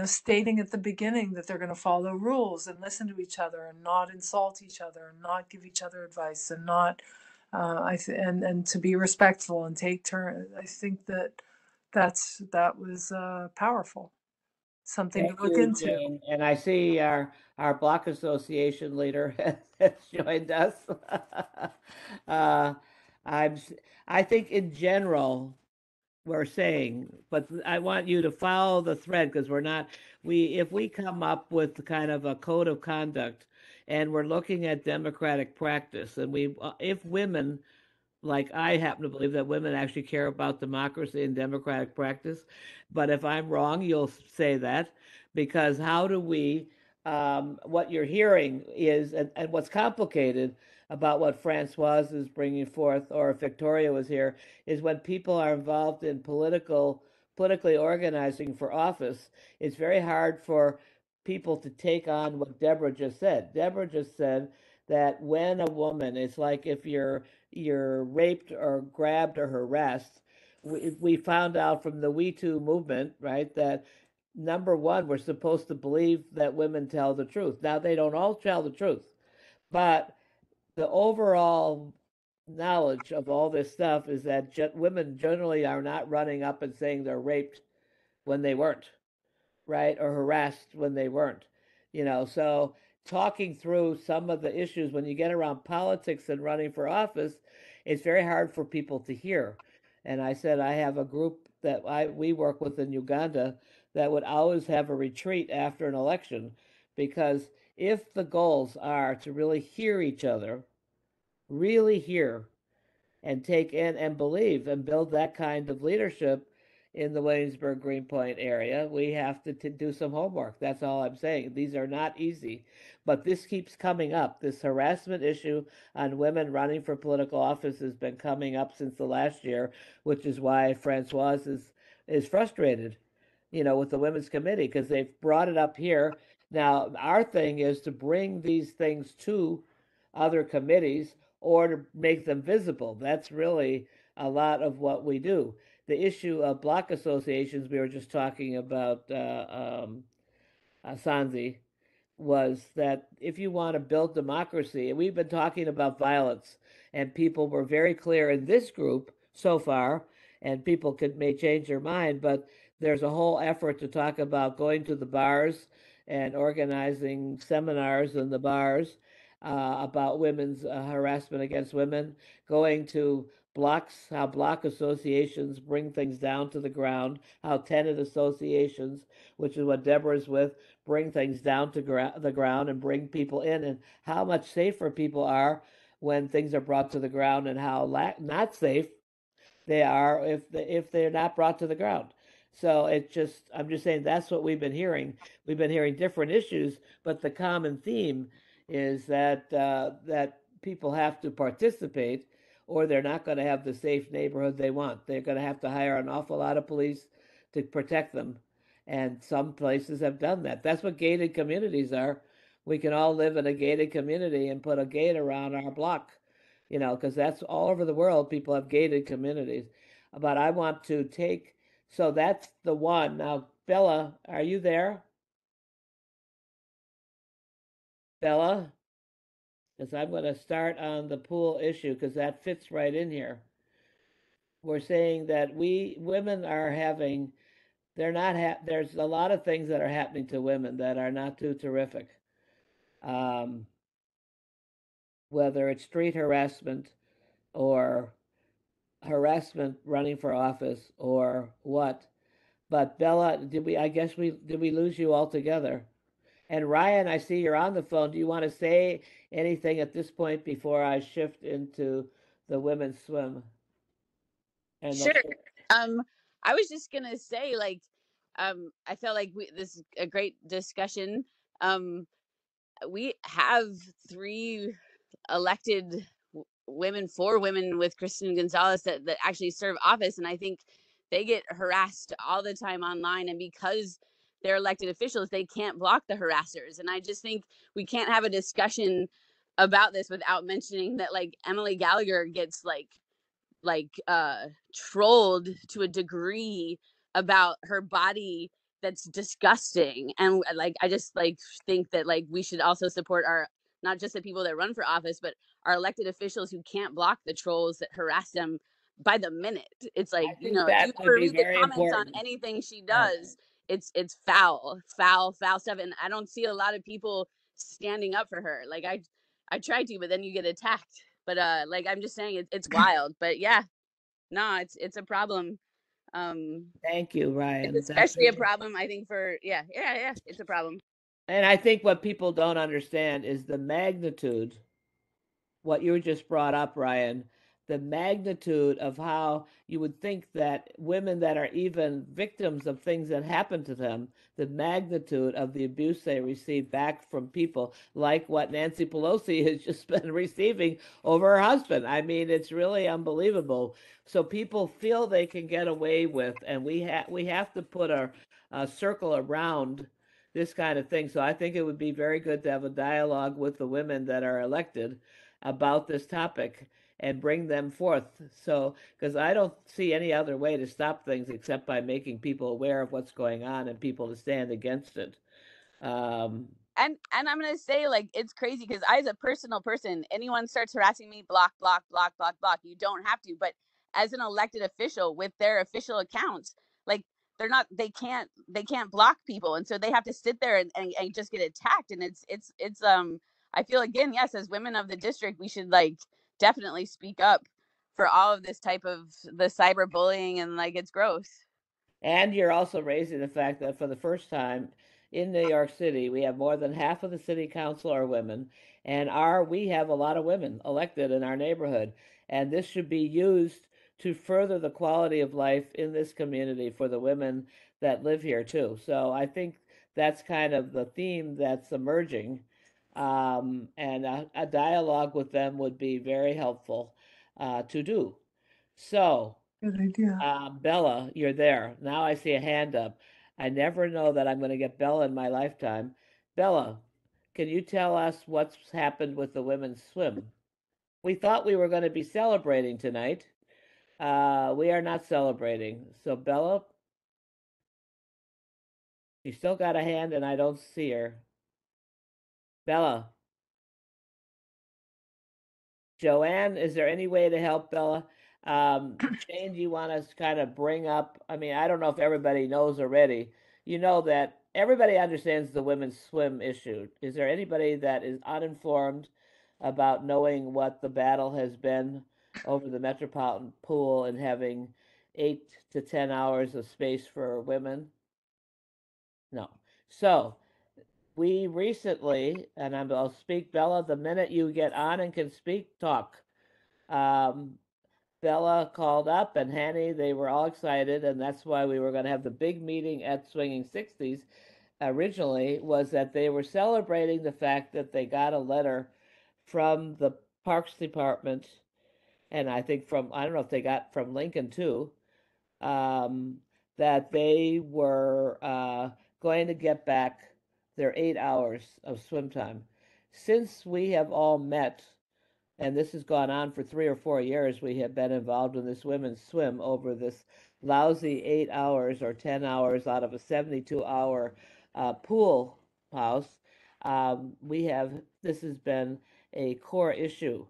stating at the beginning that they're going to follow rules and listen to each other and not insult each other and not give each other advice and not, and to be respectful and take turns. I think that was powerful. Something Thank to look you, into. Jane. And I see our block association leader has joined us. I think in general, we're saying, but I want you to follow the thread because if we come up with kind of a code of conduct and we're looking at democratic practice and if women, like I happen to believe that women actually care about democracy and democratic practice. But if I'm wrong, you'll say that, because how do we, what you're hearing is, and what's complicated about what Francoise is bringing forth, or if Victoria was here, is when people are involved in politically organizing for office, it's very hard for people to take on what Deborah just said. Deborah just said that when a woman, it's like if you're raped or grabbed or harassed. We found out from the We Too movement, right, that number one, we're supposed to believe that women tell the truth. Now, they don't all tell the truth, but the overall knowledge of all this stuff is that women generally are not running up and saying they're raped when they weren't, right, or harassed when they weren't. So talking through some of the issues when you get around politics and running for office, it's very hard for people to hear. And I said I have a group that we work with in Uganda that would always have a retreat after an election, because if the goals are to really hear each other, really hear and take in and believe and build that kind of leadership in the Williamsburg Greenpoint area, we have to do some homework. That's all I'm saying. These are not easy, but this keeps coming up. This harassment issue on women running for political office has been coming up since the last year, which is why Francoise is frustrated, with the Women's Committee, because they've brought it up here. Now, our thing is to bring these things to other committees or to make them visible. That's really a lot of what we do. The issue of block associations, we were just talking about Sanzi, was that if you want to build democracy, and we've been talking about violence, and people were very clear in this group so far, and people may change their mind, but there's a whole effort to talk about going to the bars and organizing seminars in the bars about women's harassment against women, going to blocks, how block associations bring things down to the ground, how tenant associations, which is what Deborah's with, bring things down to the ground and bring people in, and how much safer people are when things are brought to the ground, and how not safe they are if they're not brought to the ground. So I'm just saying that's what we've been hearing. We've been hearing different issues, but the common theme is that people have to participate, or they're not going to have the safe neighborhood they want. They're going to have to hire an awful lot of police to protect them, and some places have done that. That's what gated communities are. We can all live in a gated community and put a gate around our block, because that's all over the world. People have gated communities. But I want to so that's the one. Now, Bella, are you there? Bella? Because I'm going to start on the pool issue, because that fits right in here. We're saying that women are having, there's a lot of things that are happening to women that are not too terrific. Whether it's street harassment or harassment running for office or what. But Bella, did we lose you altogether? And Ryan, I see you're on the phone. Do you want to say anything at this point before I shift into the women's swim? And Sure. I was just gonna say, like, I felt like this is a great discussion. We have 3 elected four women with Kristen Gonzalez that actually serve office, and I think they get harassed all the time online, and because they're elected officials, they can't block the harassers. And I just think we can't have a discussion about this without mentioning that, like, Emily Gallagher gets trolled to a degree about her body that's disgusting. And I just think that we should also support our, not just the people that run for office, but our elected officials who can't block the trolls that harass them by the minute. It's if you ever read the comments on anything she does, it's foul stuff. And I don't see a lot of people standing up for her. I tried to, but then you get attacked. But I'm just saying it's wild. But yeah, no, it's a problem. Thank you, Ryan. It's especially a problem, I think, for it's a problem. And I think what people don't understand is the magnitude, what you just brought up, Ryan, the magnitude of how you would think that women that are even victims of things that happen to them, the magnitude of the abuse they receive back from people, like what Nancy Pelosi has just been receiving over her husband. I mean, it's really unbelievable. So people feel they can get away with, and we have to put a circle around this kind of thing. So I think it would be very good to have a dialogue with the women that are elected about this topic and bring them forth. So, because I don't see any other way to stop things except by making people aware of what's going on and people to stand against it. And I'm gonna say, it's crazy because I, as a personal person, anyone starts harassing me, block. You don't have to, but as an elected official with their official accounts, they can't block people, and so they have to sit there and just get attacked. And it's I feel, again, yes, as women of the district, we should definitely speak up for all of this type of the cyberbullying, and it's gross. And you're also raising the fact that for the first time in New York City, we have more than half of the city council are women, and we have a lot of women elected in our neighborhood, and this should be used to further the quality of life in this community for the women that live here too. So I think that's kind of the theme that's emerging, and a dialogue with them would be very helpful to do. So, Good idea. Bella, you're there. Now I see a hand up. I never know that I'm going to get Bella in my lifetime. Bella, can you tell us what's happened with the women's swim? We thought we were going to be celebrating tonight. We are not celebrating. So, Bella, you still got a hand and I don't see her. Bella. Joanne, is there any way to help Bella? Jane, do you want us to kind of bring up? I mean, I don't know if everybody knows already. You know that everybody understands the women's swim issue. Is there anybody that is uninformed about knowing what the battle has been over the Metropolitan Pool and having 8 to 10 hours of space for women? No. So we recently, and I'll speak, Bella, the minute you get on and can speak, talk. Bella called up and Hanny, they were all excited, and that's why we were going to have the big meeting at Swinging 60s originally, was that they were celebrating the fact that they got a letter from the Parks Department, and I think I don't know if they got from Lincoln too, that they were going to get back their 8 hours of swim time. Since we have all met, and this has gone on for 3 or 4 years, we have been involved in this women's swim over this lousy 8 hours or 10 hours out of a 72-hour pool house. This has been a core issue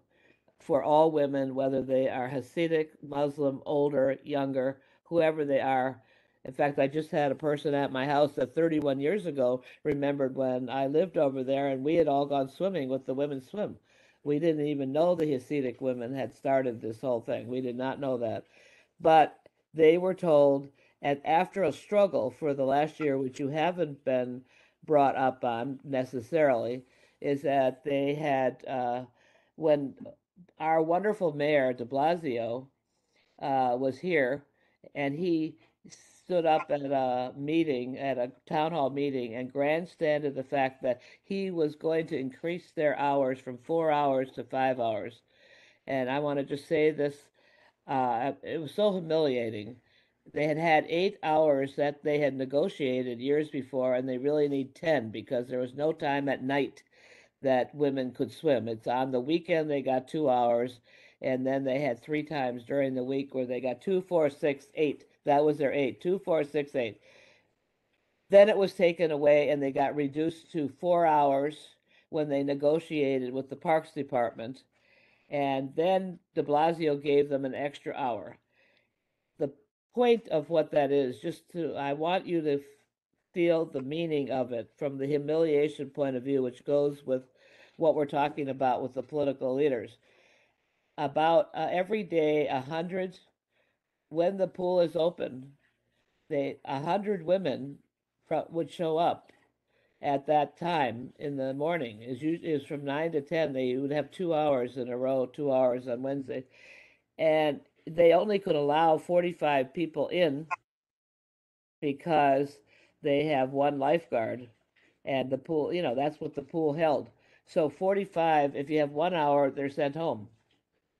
for all women, whether they are Hasidic, Muslim, older, younger, whoever they are. In fact, I just had a person at my house that 31 years ago remembered when I lived over there and we had all gone swimming with the women's swim. We didn't even know the Hasidic women had started this whole thing. We did not know that. But they were told, and after a struggle for the last year, which you haven't been brought up on necessarily, is that they had, when our wonderful mayor, de Blasio, was here, and he stood up at a meeting, at a town hall meeting, and grandstanded the fact that he was going to increase their hours from 4 hours to 5 hours. And I want to just say this, it was so humiliating. They had had 8 hours that they had negotiated years before, and they really need 10 because there was no time at night that women could swim. It's on the weekend they got 2 hours, and then they had 3 times during the week where they got 2, 4, 6, 8. That was their 8, 2, 4, 6, 8. Then it was taken away and they got reduced to 4 hours when they negotiated with the Parks Department. And then de Blasio gave them an extra hour. The point of what that is, I want you to feel the meaning of it from the humiliation point of view, which goes with what we're talking about with the political leaders. About every day, 100, when the pool is open, 100 women would show up at that time in the morning. Is from 9 to 10. They would have 2 hours in a row, 2 hours on Wednesday, and they only could allow 45 people in because they have one lifeguard, and the pool, that's what the pool held. So 45, if you have 1 hour, they're sent home.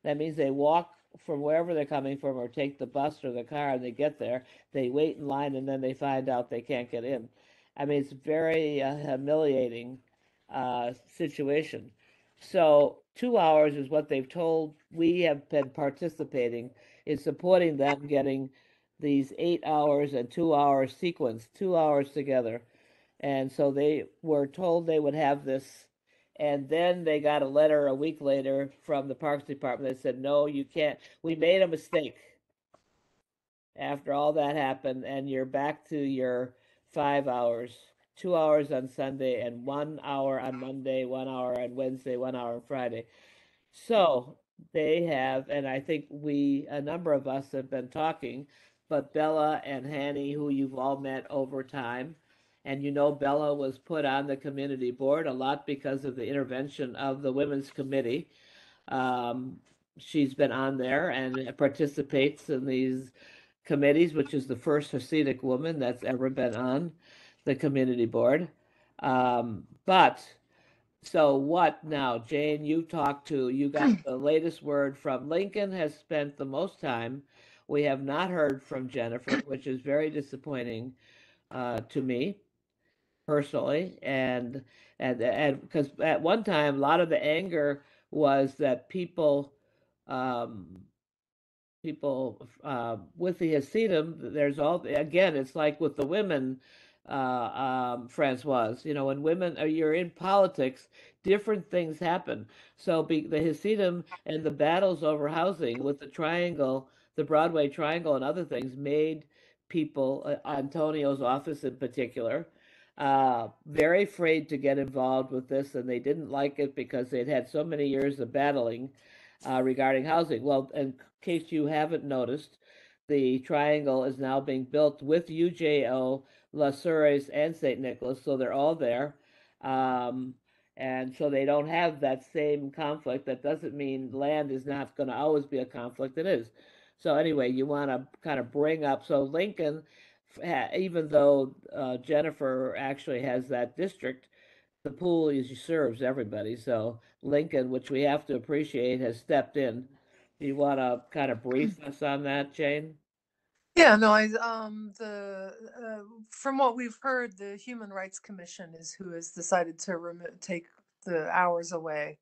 That means they walk from wherever they're coming from or take the bus or the car and they get there. They wait in line and then they find out they can't get in. I mean, it's very humiliating situation. So 2 hours is what they've told. We have been participating in supporting them getting these 8 hours and 2 hours sequence, 2 hours together. And so they were told they would have this. And then they got a letter a week later from the Parks Department that said, no, you can't. We made a mistake after all that happened, and you're back to your 5 hours, 2 hours on Sunday, and 1 hour on Monday, 1 hour on Wednesday, 1 hour on Friday. So they have, and I think a number of us have been talking but Bella and Hanny, who you've all met over time. And you know, Bella was put on the community board a lot because of the intervention of the Women's Committee. Um, she's been on there and participates in these committees, which is the first Hasidic woman that's ever been on the community board. But so what now, Jane? You talked to, you got the latest word from Lincoln, has spent the most time. We have not heard from Jennifer, which is very disappointing to me personally, and because at one time a lot of the anger was that um, with the Hasidim, there's all again, it's like with the women, Francoise, you know, when women are, you're in politics, different things happen. So the Hasidim and the battles over housing with the triangle, the Broadway Triangle and other things made people, Antonio's office in particular, very afraid to get involved with this, and they didn't like it because they'd had so many years of battling regarding housing. Well, in case you haven't noticed, the triangle is now being built with UJO, La Sures, and St. Nicholas, so they're all there. And so they don't have that same conflict. That doesn't mean land is not going to always be a conflict. It is. So anyway, you want to kind of bring up, so Lincoln, even though Jennifer actually has that district, the pool serves everybody. So Lincoln, which we have to appreciate, has stepped in. Do you want to kind of brief us on that, Jane? Yeah, no, from what we've heard, the Human Rights Commission is who has decided to take the hours away.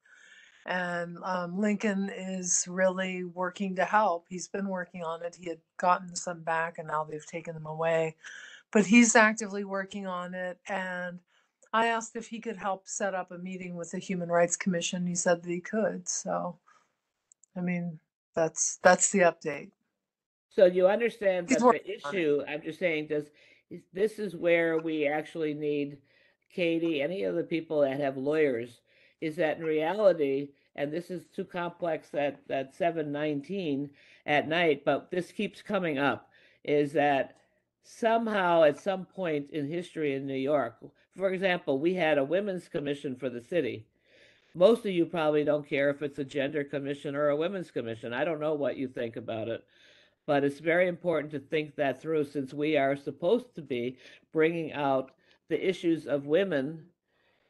And Lincoln is really working to help. He's been working on it. He had gotten some back and now they've taken them away. But he's actively working on it. And I asked if he could help set up a meeting with the Human Rights Commission. He said that he could. So, I mean, that's the update. So you understand He's that working the on it. issue, I'm just saying, this is where we actually need Katie, any of the people that have lawyers, is that in reality, and this is too complex at 7:19 at night, but this keeps coming up, is that somehow at some point in history in New York, for example, we had a women's commission for the city. Most of you probably don't care if it's a gender commission or a women's commission. I don't know what you think about it. But it's very important to think that through, since we are supposed to be bringing out the issues of women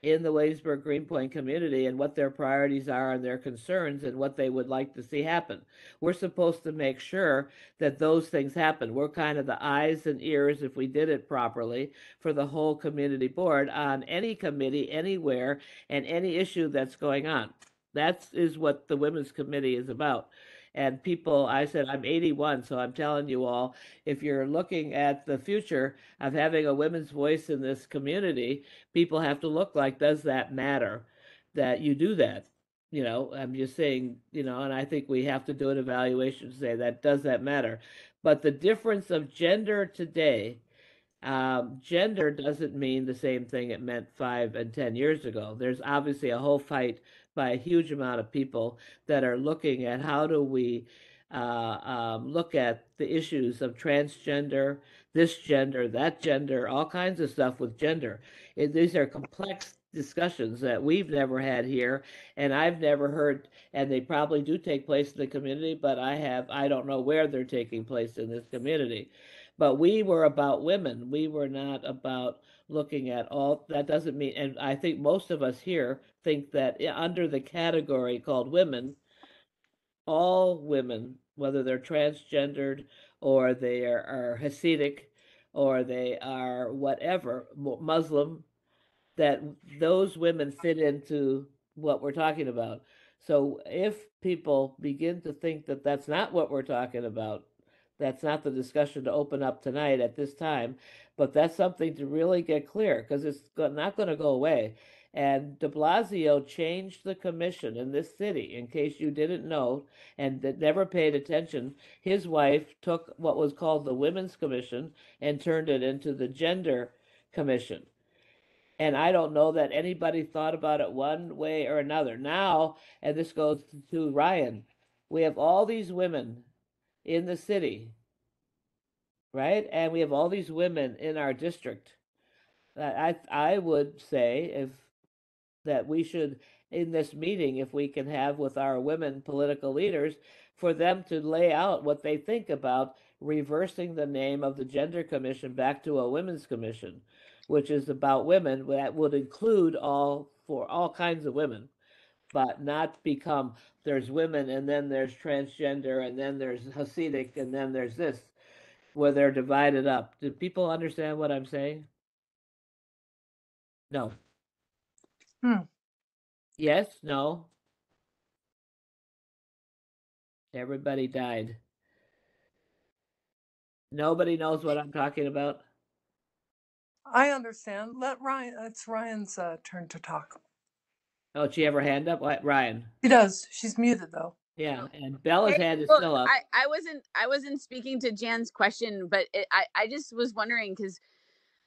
in the Williamsburg Greenpoint community and what their priorities are and their concerns and what they would like to see happen. We're supposed to make sure that those things happen. We're kind of the eyes and ears, if we did it properly, for the whole community board on any committee, anywhere, and any issue that's going on. That is what the Women's Committee is about. And people, I said, I'm 81, so I'm telling you all, if you're looking at the future of having a women's voice in this community, people have to look like, does that matter that you do that? You know, I'm just saying, you know, and I think we have to do an evaluation to say that, does that matter? But the difference of gender today, gender doesn't mean the same thing it meant 5 and 10 years ago. There's obviously a whole fight by a huge amount of people that are looking at how do we look at the issues of transgender, this gender, that gender, all kinds of stuff with gender. These are complex discussions that we've never had here, and I've never heard, and they probably do take place in the community, but I don't know where they're taking place in this community. But we were about women. We were not about looking at all. That doesn't mean, and I think most of us here think that under the category called women, all women, whether they're transgendered or they are Hasidic or they are whatever, Muslim, that those women fit into what we're talking about. So if people begin to think that that's not what we're talking about, that's not the discussion to open up tonight at this time, but that's something to really get clear because it's not going to go away. And de Blasio changed the commission in this city, in case you didn't know and that never paid attention. His wife took what was called the Women's Commission and turned it into the Gender Commission. And I don't know that anybody thought about it one way or another. Now, and this goes to Ryan, we have all these women in the city right? And we have all these women in our district. I would say if that we should in this meeting, if we can have with our women political leaders, for them to lay out what they think about reversing the name of the gender commission back to a women's commission, which is about women, that would include all kinds of women, but not become there's women and then there's transgender and then there's Hasidic and then there's this, where they're divided up. Do people understand what I'm saying? No. Yes, no. Everybody died. Nobody knows what I'm talking about. I understand. Let Ryan, it's Ryan's turn to talk. Oh, she have her hand up? What, Ryan? She does. She's muted though. Yeah, and Bella's Hey, hand is well, still up. I wasn't speaking to Jan's question, but I just was wondering because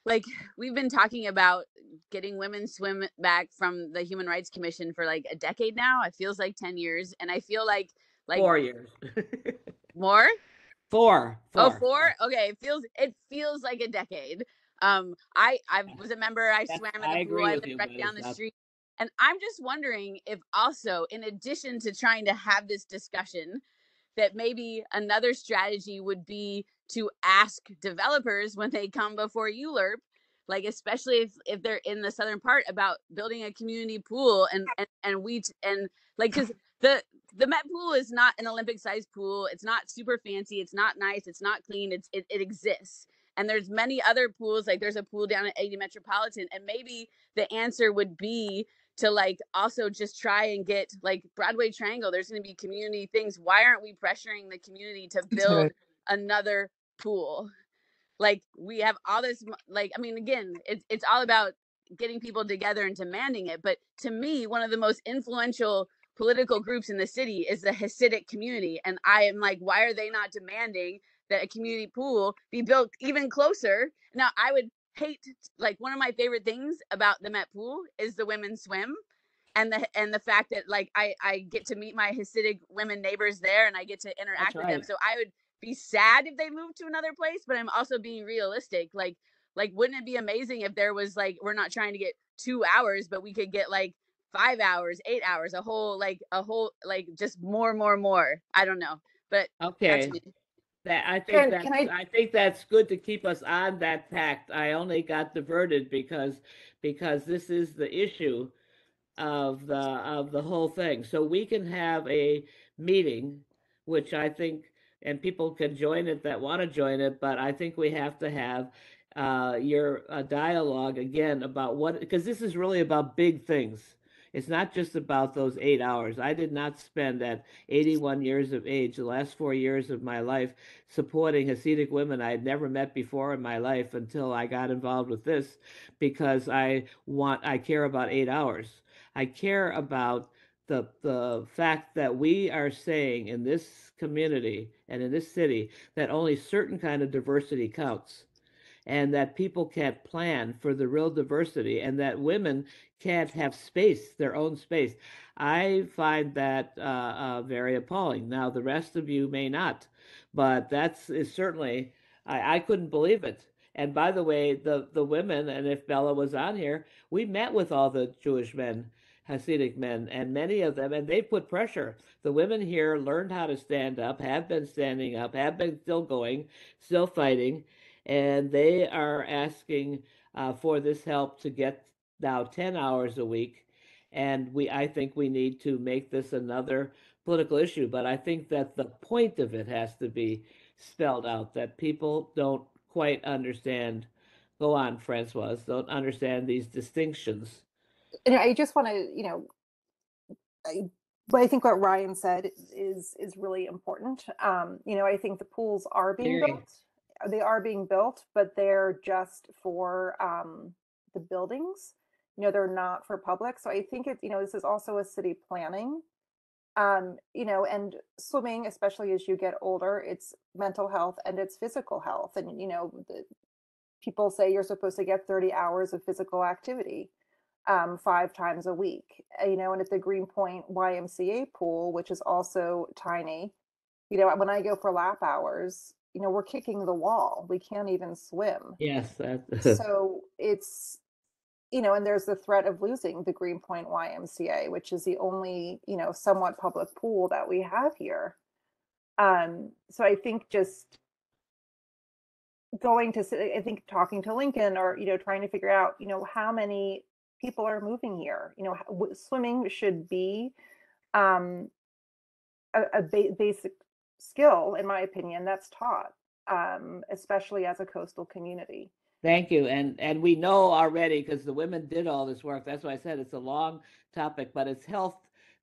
like we've been talking about getting women swim back from the Human Rights Commission for like a decade now. It feels like 10 years, and I feel like 4 years. more. Four. Oh, 4? Okay, it feels like a decade. I was a member. I swam in the I pool. agree I with lived you, right but down it's the not. street. And I'm just wondering if also, in addition to trying to have this discussion, that maybe another strategy would be to ask developers when they come before ULURP, like especially if they're in the southern part, about building a community pool and like because the Met pool is not an Olympic sized pool. It's not super fancy. It's not nice. It's not clean. It exists. And there's many other pools. Like there's a pool down at 80 Metropolitan, and maybe the answer would be to like also just try and get like Broadway Triangle. There's going to be community things. Why aren't we pressuring the community to build another pool? Like we have all this, like, I mean, again, it's all about getting people together and demanding it. But to me, one of the most influential political groups in the city is the Hasidic community. And I am like, why are they not demanding that a community pool be built even closer? Now, I would hate, like, one of my favorite things about the Met pool is the women's swim. And the fact that like I get to meet my Hasidic women neighbors there and I get to interact with them. So I would be sad if they moved to another place, but I'm also being realistic. Like wouldn't it be amazing if there was like, we're not trying to get 2 hours, but we could get like 5 hours, 8 hours, a whole like just more. I don't know, but Okay. that's me. I think that's good to keep us on that tact. I only got diverted because this is the issue of the whole thing. So we can have a meeting, which I think, and people can join it that want to join it, but I think we have to have your dialogue again about what, because this is really about big things. It's not just about those 8 hours. I did not spend at 81 years of age the last 4 years of my life supporting Hasidic women I had never met before in my life until I got involved with this, because I care about 8 hours. I care about the fact that we are saying in this community and in this city that only certain kind of diversity counts, and that people can't plan for the real diversity, and that women can't have space, their own space. I find that very appalling. Now, the rest of you may not, but is certainly, I couldn't believe it. And by the way, the women, and if Bella was on here, we met with all the Jewish men, Hasidic men, and many of them, and they put pressure. The women here learned how to stand up, have been standing up, have been still going, still fighting, and they are asking for this help to get now 10 hours a week. And I think we need to make this another political issue, but I think that the point of it has to be spelled out, that people don't quite understand. Go on, Francoise, don't understand these distinctions. And I just want to, but I think what Ryan said is really important. I think the pools are being built. They are being built, but they're just for the buildings. They're not for public. So I think this is also a city planning. And swimming, especially as you get older, it's mental health and it's physical health. And people say you're supposed to get 30 hours of physical activity 5 times a week. And at the Greenpoint YMCA pool, which is also tiny, when I go for lap hours, we're kicking the wall. We can't even swim. Yes, So it's, and there's the threat of losing the Greenpoint YMCA, which is the only, somewhat public pool that we have here. So I think just talking to Lincoln, or, trying to figure out, how many people are moving here. Swimming should be a basic skill, in my opinion, that's taught, especially as a coastal community. Thank you. And we know already, because the women did all this work. That's why I said it's a long topic, but it's health.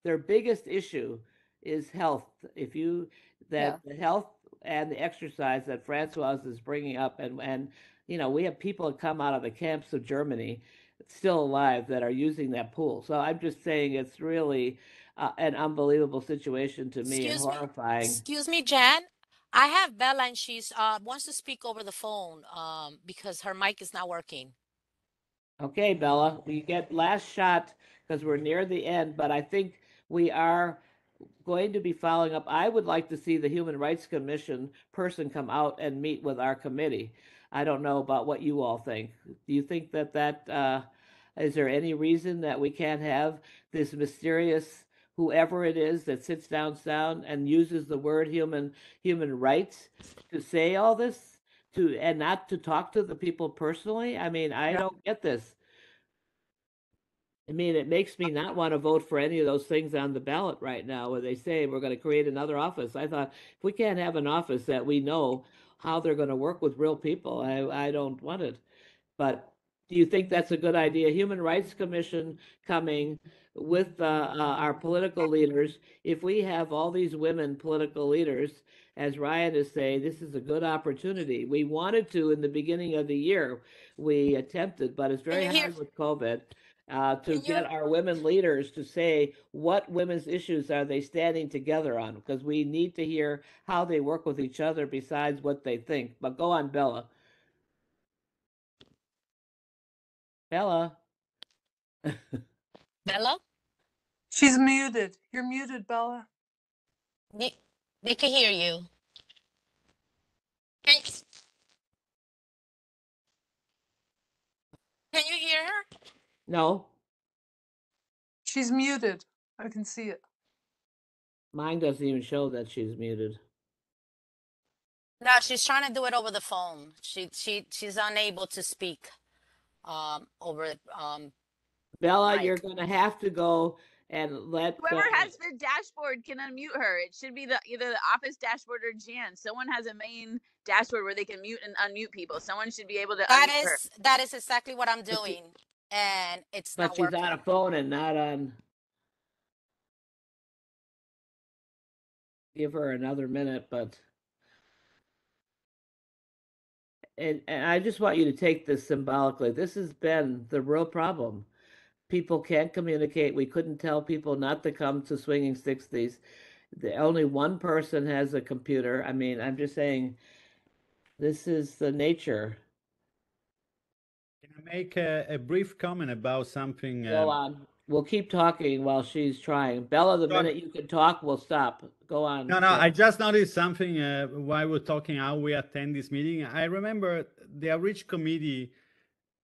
Their biggest issue is health. The health and the exercise that Francoise is bringing up, and we have people that come out of the camps of Germany still alive that are using that pool. So I'm just saying it's really an unbelievable situation to me, and horrifying. Excuse me, Jan. I have Bella, and she's wants to speak over the phone because her mic is not working. Okay, Bella, we get last shot because we're near the end, but I think we are going to be following up. I would like to see the Human Rights Commission person come out and meet with our committee. I don't know about what you all think. Do you think that is there any reason that we can't have this mysterious whoever it is that sits down and uses the word human rights to say all this, and not to talk to the people personally? I mean, I don't get this. I mean, it makes me not want to vote for any of those things on the ballot right now where they say we're going to create another office. I thought, if we can't have an office that we know how they're going to work with real people, I don't want it. But do you think that's a good idea? Human Rights Commission coming with our political leaders. If we have all these women political leaders, as Ryan is saying, this is a good opportunity. We wanted to in the beginning of the year. We attempted, but it's very hard with COVID to get our women leaders to say what women's issues are they standing together on, because we need to hear how they work with each other besides what they think. But go on, Bella. Bella. Bella? She's muted. You're muted, Bella. They can hear you. Can you hear her? No. She's muted. I can see it. Mine doesn't even show that she's muted. No, she's trying to do it over the phone. She's unable to speak over Bella, mic. you're going to have to go and let whoever has the dashboard can unmute her. It should be either the office dashboard or Jan. Someone has a main dashboard where they can mute and unmute people. Someone should be able to unmute her. That is exactly what I'm doing, and it's not working. But she's on a phone and not on. Give her another minute, but. And I just want you to take this symbolically. This has been the real problem. People can't communicate. We couldn't tell people not to come to Swinging 60s. Only one person has a computer. I mean, I'm just saying, this is the nature. Can I make a brief comment about something? Go on. We'll keep talking while she's trying. Bella, the minute you can talk, we'll stop. Go on. No, I just noticed something while we're talking how we attend this meeting. I remember the Outreach Committee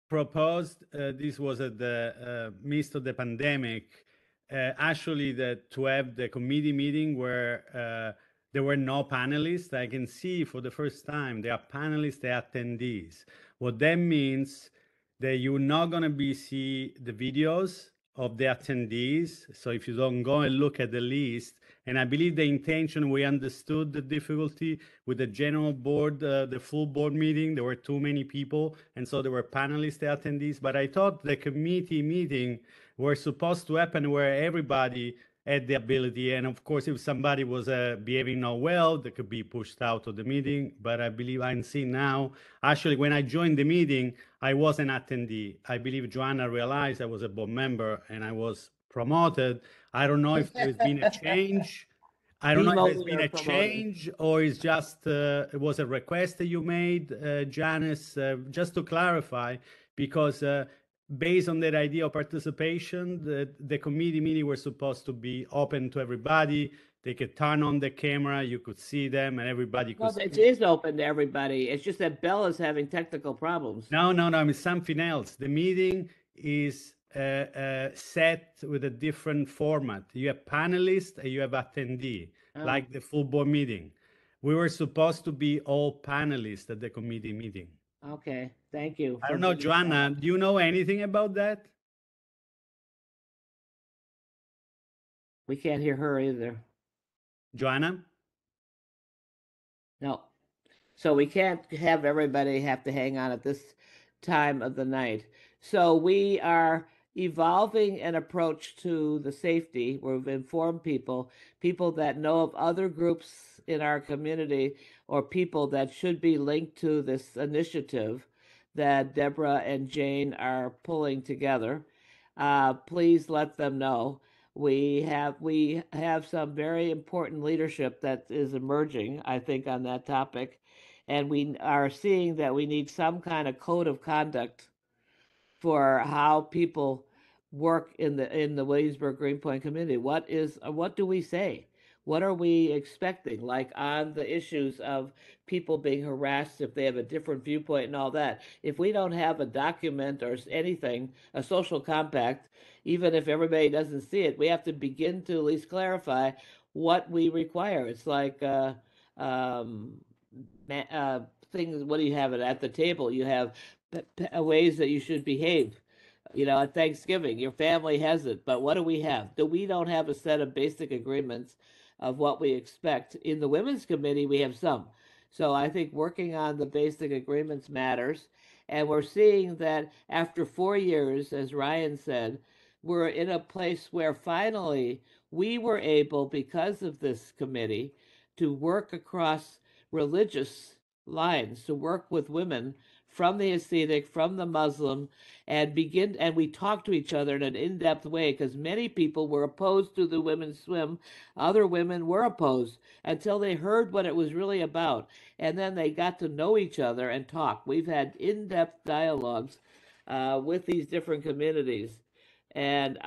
proposed, this was at the midst of the pandemic, actually to have the committee meeting where there were no panelists. I can see for the first time there are panelists, there are attendees. What that means that you're not going to see the videos of the attendees. So if you don't go and look at the list, and I believe the intention, we understood the difficulty with the general board, the full board meeting, there were too many people. And so there were panelists, the attendees, but I thought the committee meeting were supposed to happen where everybody had the ability. And of course, if somebody was behaving not well, they could be pushed out of the meeting. But I believe I'm seeing now, actually, when I joined the meeting, I was an attendee. I believe Joanna realized I was a board member and I was promoted. I don't know if there's been a change. I don't know if there's been a change or it's just, it was a request that you made, Janice, just to clarify, because based on that idea of participation, the committee meeting were supposed to be open to everybody. They could turn on the camera, you could see them, and everybody could Well, it see. is open to everybody. It's just that Bella's having technical problems. No, I mean something else. The meeting is set with a different format. You have panelists and you have attendee, like the full board meeting. We were supposed to be all panelists at the committee meeting. Okay, thank you. I for don't know, bringing that up. Joanna, do you know anything about that? We can't hear her either. Joanna? No. So we can't have everybody have to hang on at this time of the night. So we are evolving an approach to the safety. We've informed people that know of other groups in our community or people that should be linked to this initiative that Deborah and Jane are pulling together. Please let them know. We have some very important leadership that is emerging, I think, on that topic. And we are seeing that we need some kind of code of conduct for how people work in the Williamsburg Greenpoint community. What do we say? What are we expecting? Like on the issues of people being harassed if they have a different viewpoint and all that. If we don't have a document or anything, a social compact, even if everybody doesn't see it, we have to begin to at least clarify what we require. It's like things. What do you have it at the table? You have ways that you should behave. At Thanksgiving, your family has it, but what do we have? We don't have a set of basic agreements of what we expect. In the Women's Committee, we have some. So I think working on the basic agreements matters. And we're seeing that after 4 years, as Ryan said, we're in a place where finally we were able, because of this committee, to work across religious lines, to work with women from the Hasidic, from the Muslim, and we talked to each other in an in-depth way, because many people were opposed to the women's swim. Other women were opposed until they heard what it was really about. And then they got to know each other and talk. We've had in-depth dialogues with these different communities. And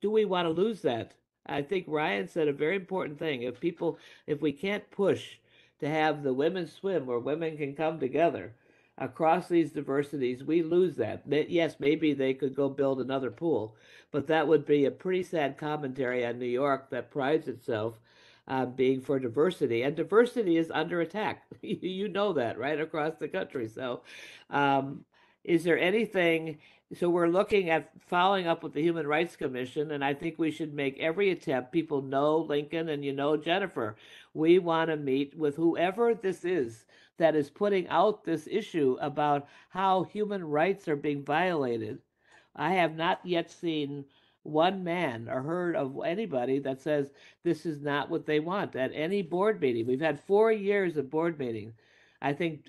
do we want to lose that? I think Ryan said a very important thing. If we can't push to have the women's swim where women can come together across these diversities, we lose that. Yes, maybe they could go build another pool, but that would be a pretty sad commentary on New York that prides itself on being for diversity, and diversity is under attack. You know that, right, across the country. So is there anything? So we're looking at following up with the Human Rights Commission, and I think we should make every attempt. People know Lincoln and Jennifer. We want to meet with whoever this is that is putting out this issue about how human rights are being violated. I have not yet seen one man or heard of anybody that says this is not what they want at any board meeting. We've had 4 years of board meetings. I think,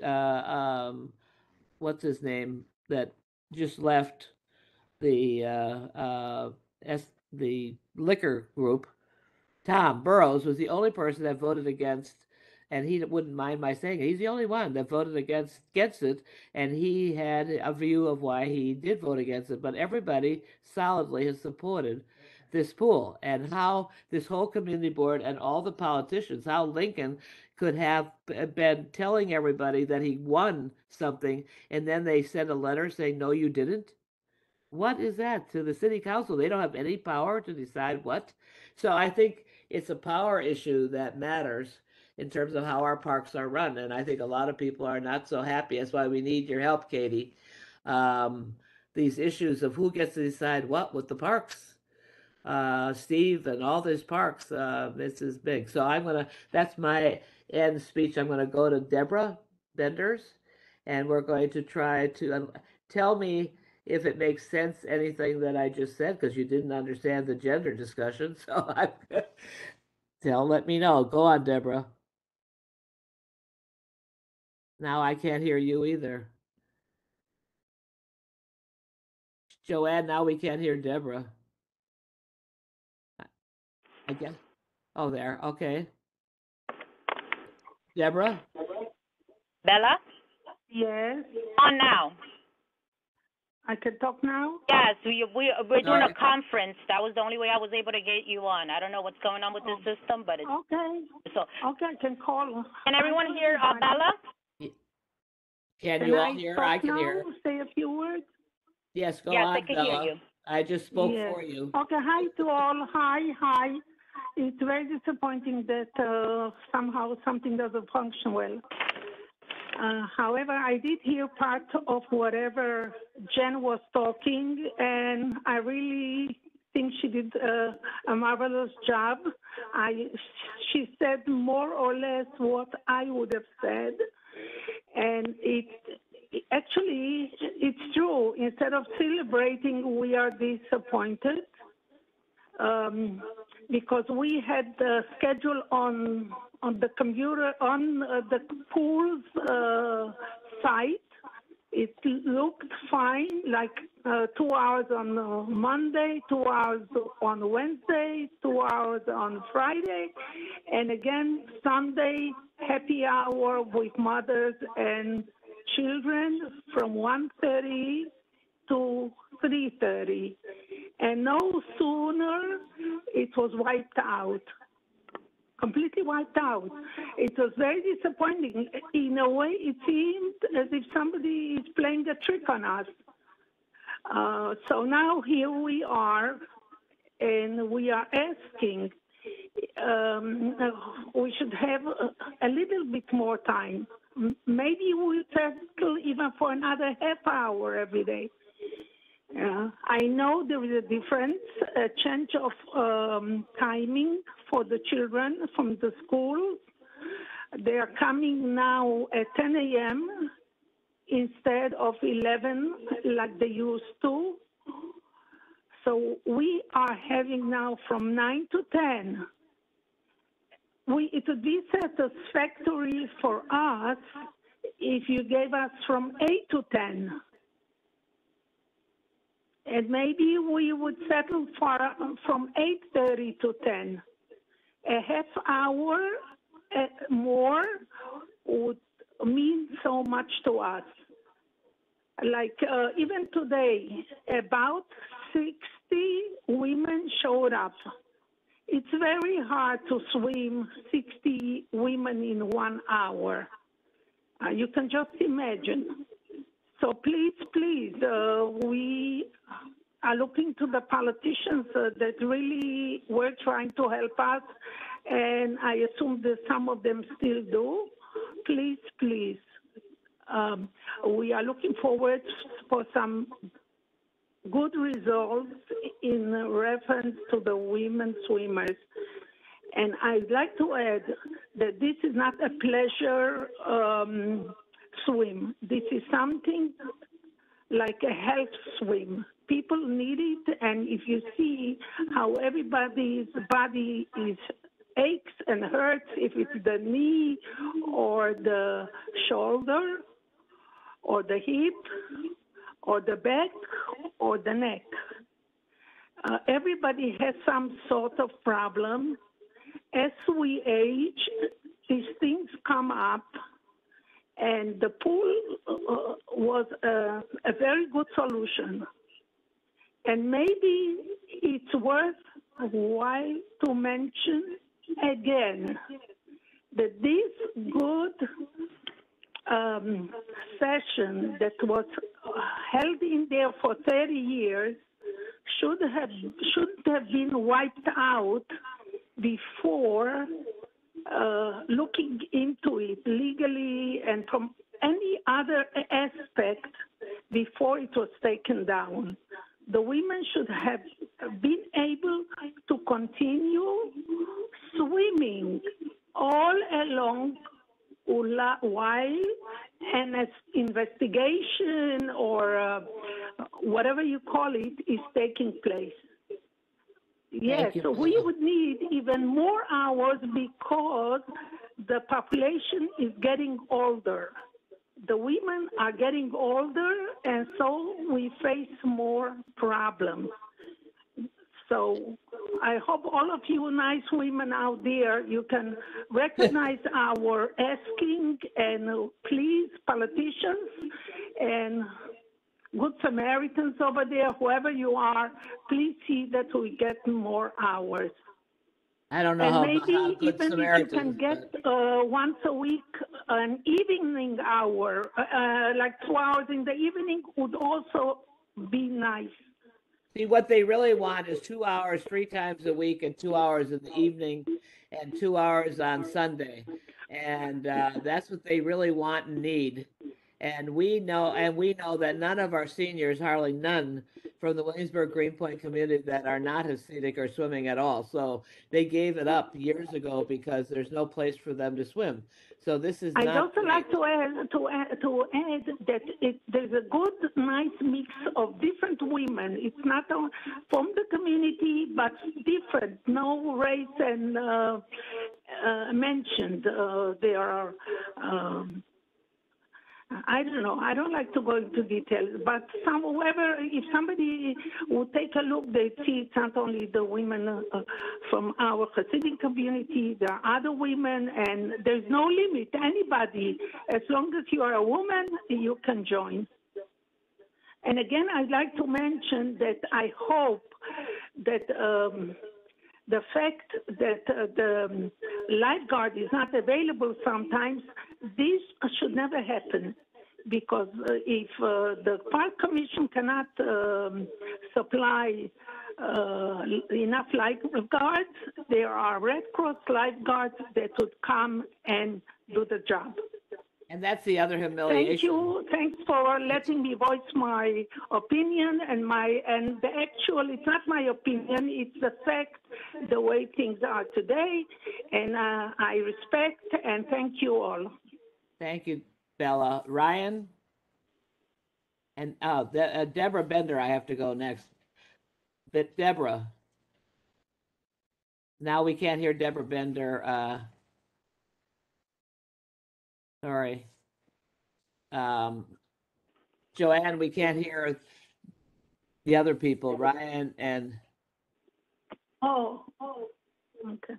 what's his name, that just left the liquor group, Tom Burrows, was the only person that voted against, and he wouldn't mind my saying it. He's the only one that voted against it, and he had a view of why he did vote against it. But everybody solidly has supported this pool, and how this whole community board and all the politicians, how Lincoln could have been telling everybody that he won something, and then they sent a letter saying, no, you didn't. What is that to the city council? They don't have any power to decide what. So I think it's a power issue that matters in terms of how our parks are run. And I think a lot of people are not so happy. That's why we need your help, Katie. These issues of who gets to decide what with the parks. Steve and all these parks, this is big. So that's my end speech. I'm going to go to Deborah Benders, and we're going to try to tell me if it makes sense, anything that I just said, because you didn't understand the gender discussion. So let me know. Go on, Deborah. Now I can't hear you either. Joanne, now we can't hear Deborah. I guess. Oh, there. Okay. Deborah? Bella? Yes. On now. I can talk now? Yes, we're doing Sorry. a conference. That was the only way I was able to get you on. I don't know what's going on with the system, but it's Okay. so. Okay, I can call. Can everyone hear Bella? Can Can you all I hear? talk I can now? hear. Say a few words? Yes, go Yes, on, I can Bella. hear you. I just spoke Yes. for you. Okay, hi to all. Hi. It's very disappointing that somehow something doesn't function well. However, I did hear part of whatever Jen was talking, and I really think she did a marvelous job. She said more or less what I would have said, and actually it's true. Instead of celebrating, we are disappointed. Because we had the schedule on the computer on the pool's site. It looked fine, like 2 hours on Monday, 2 hours on Wednesday, 2 hours on Friday, and again Sunday happy hour with mothers and children from 1:30 to 3:30. And no sooner it was wiped out, completely wiped out. It was very disappointing. In a way, it seemed as if somebody is playing a trick on us. So now here we are, and we are asking, we should have a little bit more time. Maybe we'll settle even for another half hour every day. I know there is a difference, a change of timing for the children from the schools. They are coming now at 10 a.m. instead of 11 like they used to. So we are having now from 9 to 10. It would be satisfactory for us if you gave us from 8 to 10. And maybe we would settle for from 8:30 to 10. A half hour more would mean so much to us. Like even today, about 60 women showed up. It's very hard to swim 60 women in 1 hour. You can just imagine. So please, we are looking to the politicians that really were trying to help us, and I assume that some of them still do. Please, we are looking forward for some good results in reference to the women swimmers. And I'd like to add that this is not a pleasure swim. This is something like a health swim. People need it, and if you see how everybody's body aches and hurts, if it's the knee or the shoulder or the hip or the back or the neck, everybody has some sort of problem. As we age, these things come up. And the pool was a very good solution. And maybe it's worthwhile to mention again that this good session that was held in there for 30 years shouldn't have been wiped out before looking into it legally and from any other aspect before it was taken down. The women should have been able to continue swimming all along while an investigation or whatever you call it is taking place. Yes, so we would need even more hours because the population is getting older. The women are getting older, and so we face more problems. So I hope all of you nice women out there, you can recognize our asking, and please, politicians and Good Samaritans over there, whoever you are, please see that we get more hours. I don't know And how maybe Good even if you can Samaritans, get but once a week an evening hour, like 2 hours in the evening would also be nice. see, what they really want is 2 hours 3 times a week and 2 hours in the evening and 2 hours on Sunday. And that's what they really want and need. And we know that none of our seniors, hardly none from the Williamsburg Greenpoint community that are not Hasidic are swimming at all. So they gave it up years ago because there's no place for them to swim. So this is I'd not also great. like to add that there's a good, nice mix of different women. It's not from the community, but different. No race and mentioned. There are. I don't know. I don't like to go into details, but if somebody would take a look, they see it's not only the women from our Hasidic community. There are other women, and there's no limit. Anybody, as long as you are a woman, you can join. And again, I'd like to mention that I hope that the fact that the lifeguard is not available sometimes, this should never happen, because if the park commission cannot supply enough lifeguards, there are Red Cross lifeguards that would come and do the job. And that's the other humiliation. Thank you. Thanks for letting me voice my opinion and it's not my opinion. It's the fact, the way things are today, and I respect and thank you all. Thank you, Bella. Ryan? And Deborah Bender, I have to go next. But Deborah. Now we can't hear Deborah Bender. Sorry. Joanne, we can't hear the other people, Ryan and... Oh, okay.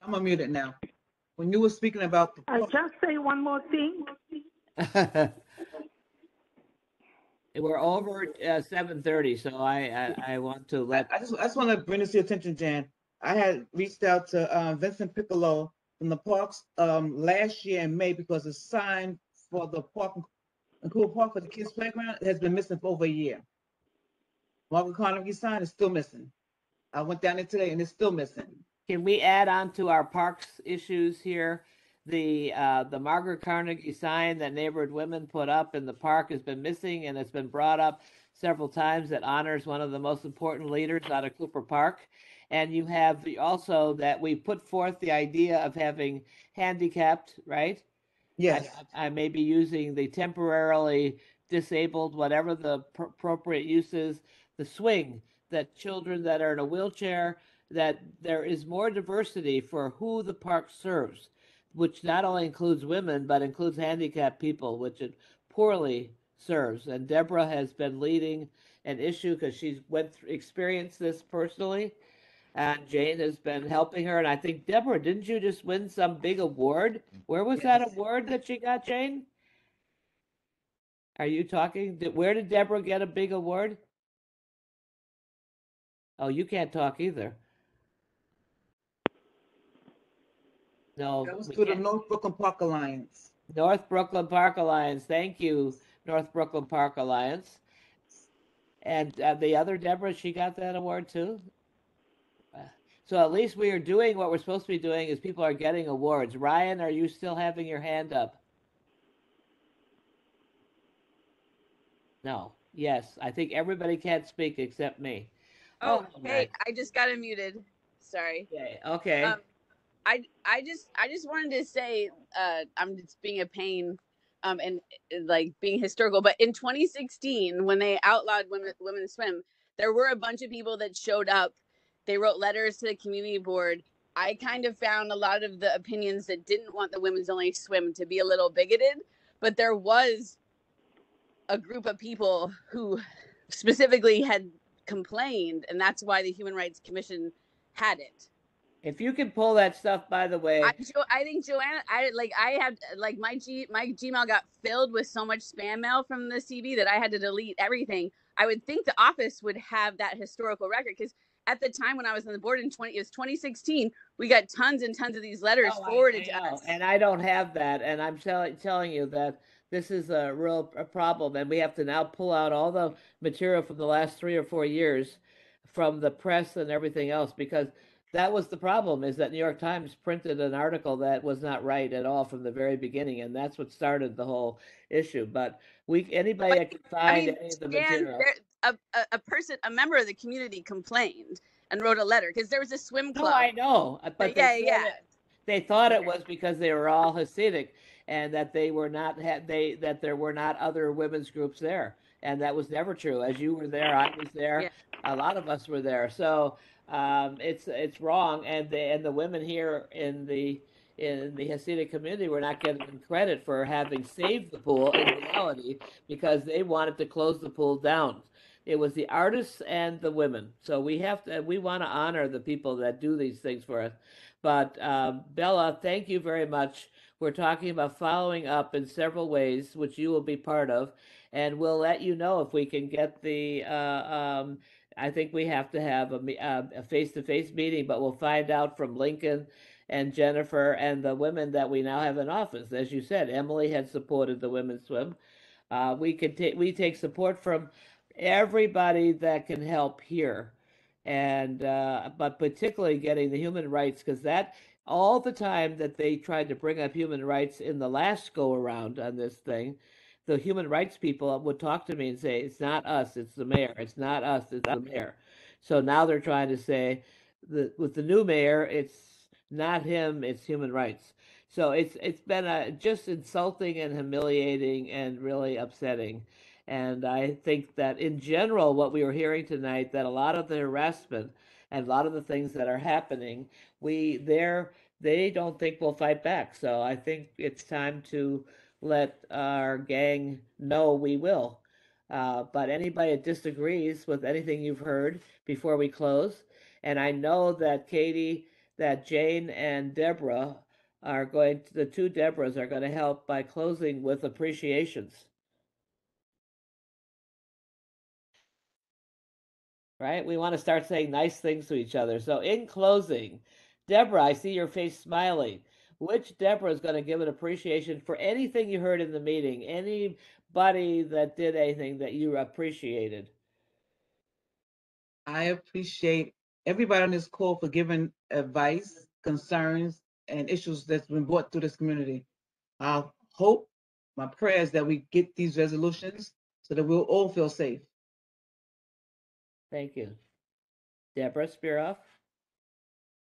I'm unmuted now. When you were speaking about the... I'll just say one more thing. We're over 7:30, so I want to let... I just want to bring this to your attention, Jan. I had reached out to Vincent Piccolo from the parks last year in May because the sign for the park in Cool Park for the kids' playground has been missing for over a year. Margaret Carnegie sign is still missing. I went down there today and it's still missing. Can we add on to our parks issues here? The Margaret Carnegie sign that Neighborhood Women put up in the park has been missing, and it's been brought up several times. That honors one of the most important leaders out of Cooper Park. And you have also that we put forth the idea of having handicapped, right? Yes. I may be using the temporarily disabled, whatever the appropriate use is, the swing, that children that are in a wheelchair, that there is more diversity for who the park serves, which not only includes women, but includes handicapped people, which it poorly serves. And Deborah has been leading an issue because she's experienced this personally. And Jane has been helping her. And I think, Deborah, didn't you just win some big award? Where was that award that she got, Jane? Are you talking? Where did Deborah get a big award? Oh, you can't talk either. No. That was through the North Brooklyn Park Alliance. North Brooklyn Park Alliance. Thank you, North Brooklyn Park Alliance. And the other Deborah, she got that award too? So at least we are doing what we're supposed to be doing is people are getting awards. Ryan, are you still having your hand up? No. Yes. I think everybody can't speak except me. Oh, hey, God. I just got unmuted. Sorry. Okay. I just wanted to say I'm just being a pain and like being historical, but in 2016 when they outlawed women swim, there were a bunch of people that showed up. They wrote letters to the community board. I kind of found a lot of the opinions that didn't want the women's only swim to be a little bigoted, but there was a group of people who specifically had complained, and that's why the Human Rights Commission had it. If you can pull that stuff, by the way, I think Joanna, I had like my Gmail got filled with so much spam mail from the CB that I had to delete everything. I would think the office would have that historical record, because at the time when I was on the board it was 2016, we got tons and tons of these letters forwarded to us. and I don't have that, and I'm telling you that this is a real problem, and we have to now pull out all the material from the last 3 or 4 years from the press and everything else, because that was the problem, is that New York Times printed an article that was not right at all from the very beginning, and that's what started the whole issue. But anybody that can find any of the material. A member of the community complained and wrote a letter, because there was a swim club. No, I know, but they thought it was because they were all Hasidic, and that they were not that there were not other women's groups there, and that was never true. As you were there, I was there, a lot of us were there. So it's wrong, and the women here in the Hasidic community were not getting credit for having saved the pool in reality, because they wanted to close the pool down. It was the artists and the women. So we want to honor the people that do these things for us. But Bella, thank you very much. We're talking about following up in several ways, which you will be part of, and we'll let you know if we can get the. I think we have to have a face-to-face meeting, but we'll find out from Lincoln and Jennifer and the women that we now have in office. As you said, Emily had supported the women's swim. We take support from everybody that can help here, and but particularly getting the human rights, because that all the time that they tried to bring up human rights in the last go around on this thing, the human rights people would talk to me and say, it's not us, it's the mayor. It's not us, it's the mayor. So now they're trying to say that with the new mayor, it's not him, it's human rights. So it's been just insulting and humiliating and really upsetting. And I think that in general, what we were hearing tonight, that a lot of the harassment and a lot of the things that are happening, they don't think we'll fight back. So I think it's time to let our gang know we will. But anybody that disagrees with anything you've heard before we close, and I know that Katie, that Jane and Deborah the two Deborahs are going to help by closing with appreciations. Right? We want to start saying nice things to each other. So in closing, Deborah, I see your face smiling. Which Deborah is going to give an appreciation for anything you heard in the meeting? Anybody that did anything that you appreciated? I appreciate everybody on this call for giving advice, concerns, and issues that's been brought through this community. I hope, my prayer is that we get these resolutions so that we'll all feel safe. Thank you. Deborah Spiroff?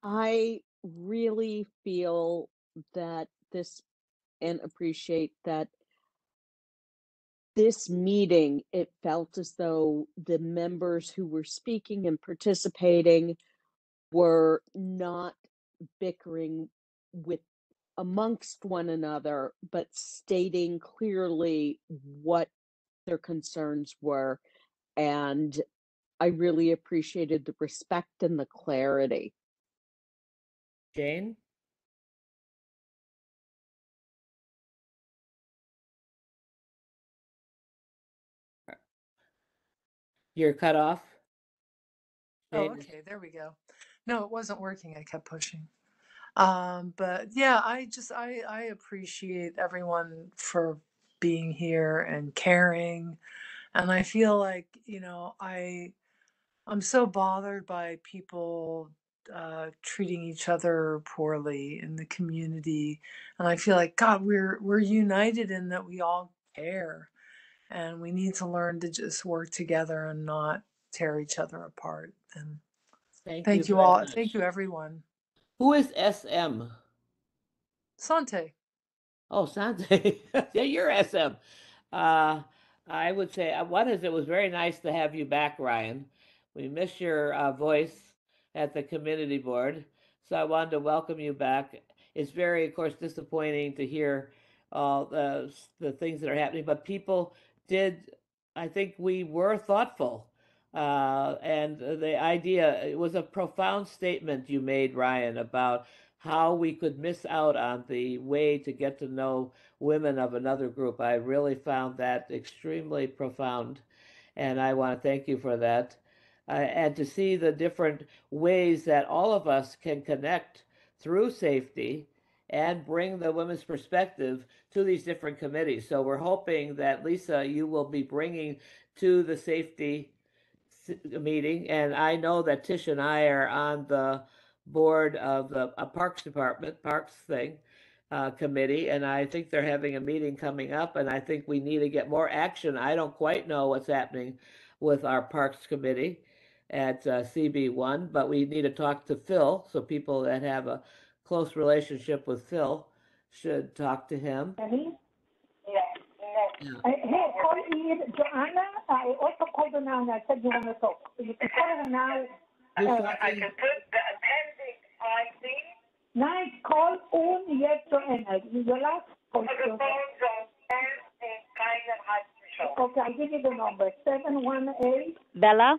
I really feel that and appreciate that this meeting, it felt as though the members who were speaking and participating were not bickering amongst one another, but stating clearly what their concerns were. And I really appreciated the respect and the clarity. Jane? You're cut off. Oh, okay, there we go. No, it wasn't working. I kept pushing. But yeah, I appreciate everyone for being here and caring. And I feel like, I'm so bothered by people treating each other poorly in the community. And I feel like, God, we're united in that we all care. And we need to learn to just work together and not tear each other apart. And thank you very all. much. Thank you, everyone. Who is SM? Sante. Oh, Sante. Yeah, you're SM. I would say, it was very nice to have you back, Ryan. We miss your voice at the community board. So I wanted to welcome you back. It's very, of course, disappointing to hear all the things that are happening, but people I think we were thoughtful. And the idea, it was a profound statement you made, Ryan, about how we could miss out on the way to get to know women of another group. I really found that extremely profound, and I want to thank you for that. And to see the different ways that all of us can connect through safety and bring the women's perspective to these different committees. So we're hoping that, Lisa, you will be bringing to the safety meeting, and I know that Tish and I are on the board of the Parks Department, Parks thing, committee, and I think they're having a meeting coming up, and I think we need to get more action. I don't quite know what's happening with our Parks Committee at CB1, but we need to talk to Phil, so people that have a close relationship with Phil should talk to him. Yeah. Hey, call me Joanna. I also called her now and I said you want to talk. You can call her now. Who's I talking? can put the appendix on the. Nice call on yet Joanna. Your last call. The phone's on in Kaiser Hospital. Okay, I'll give you the number. 718. Bella?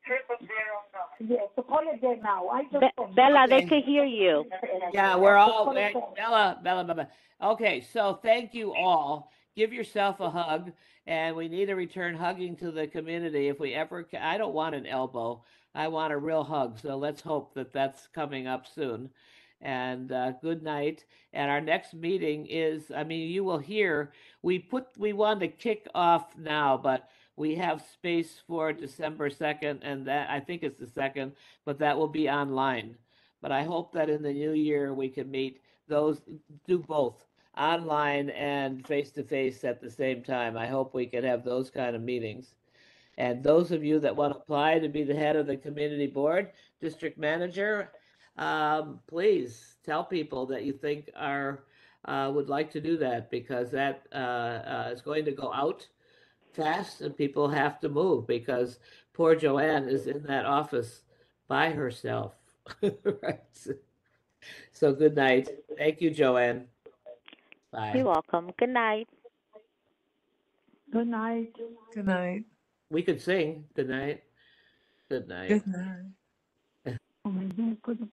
389-0009. Yes, so call it there now. I just Bella, they Okay. can hear you. Yeah, we're all Bella. Okay, so thank you all. Give yourself a hug, and we need to return hugging to the community if we ever can. I don't want an elbow. I want a real hug. So let's hope that that's coming up soon. And good night. And our next meeting is, I mean, you will hear, we want to kick off now, but we have space for December 2nd, and that, I think it's the 2nd, but that will be online. But I hope that in the new year we can meet those, do both online and face-to-face at the same time. I hope we can have those kind of meetings. And those of you that want to apply to be the head of the community board, district manager, please tell people that you think are would like to do that, because that is going to go out fast and people have to move, because poor Joanne is in that office by herself. Right. So good night. Thank you, Joanne. Bye. You're welcome. Good night. Good night. Good night. We could sing. Good night. Good night. Good night. Oh my God, good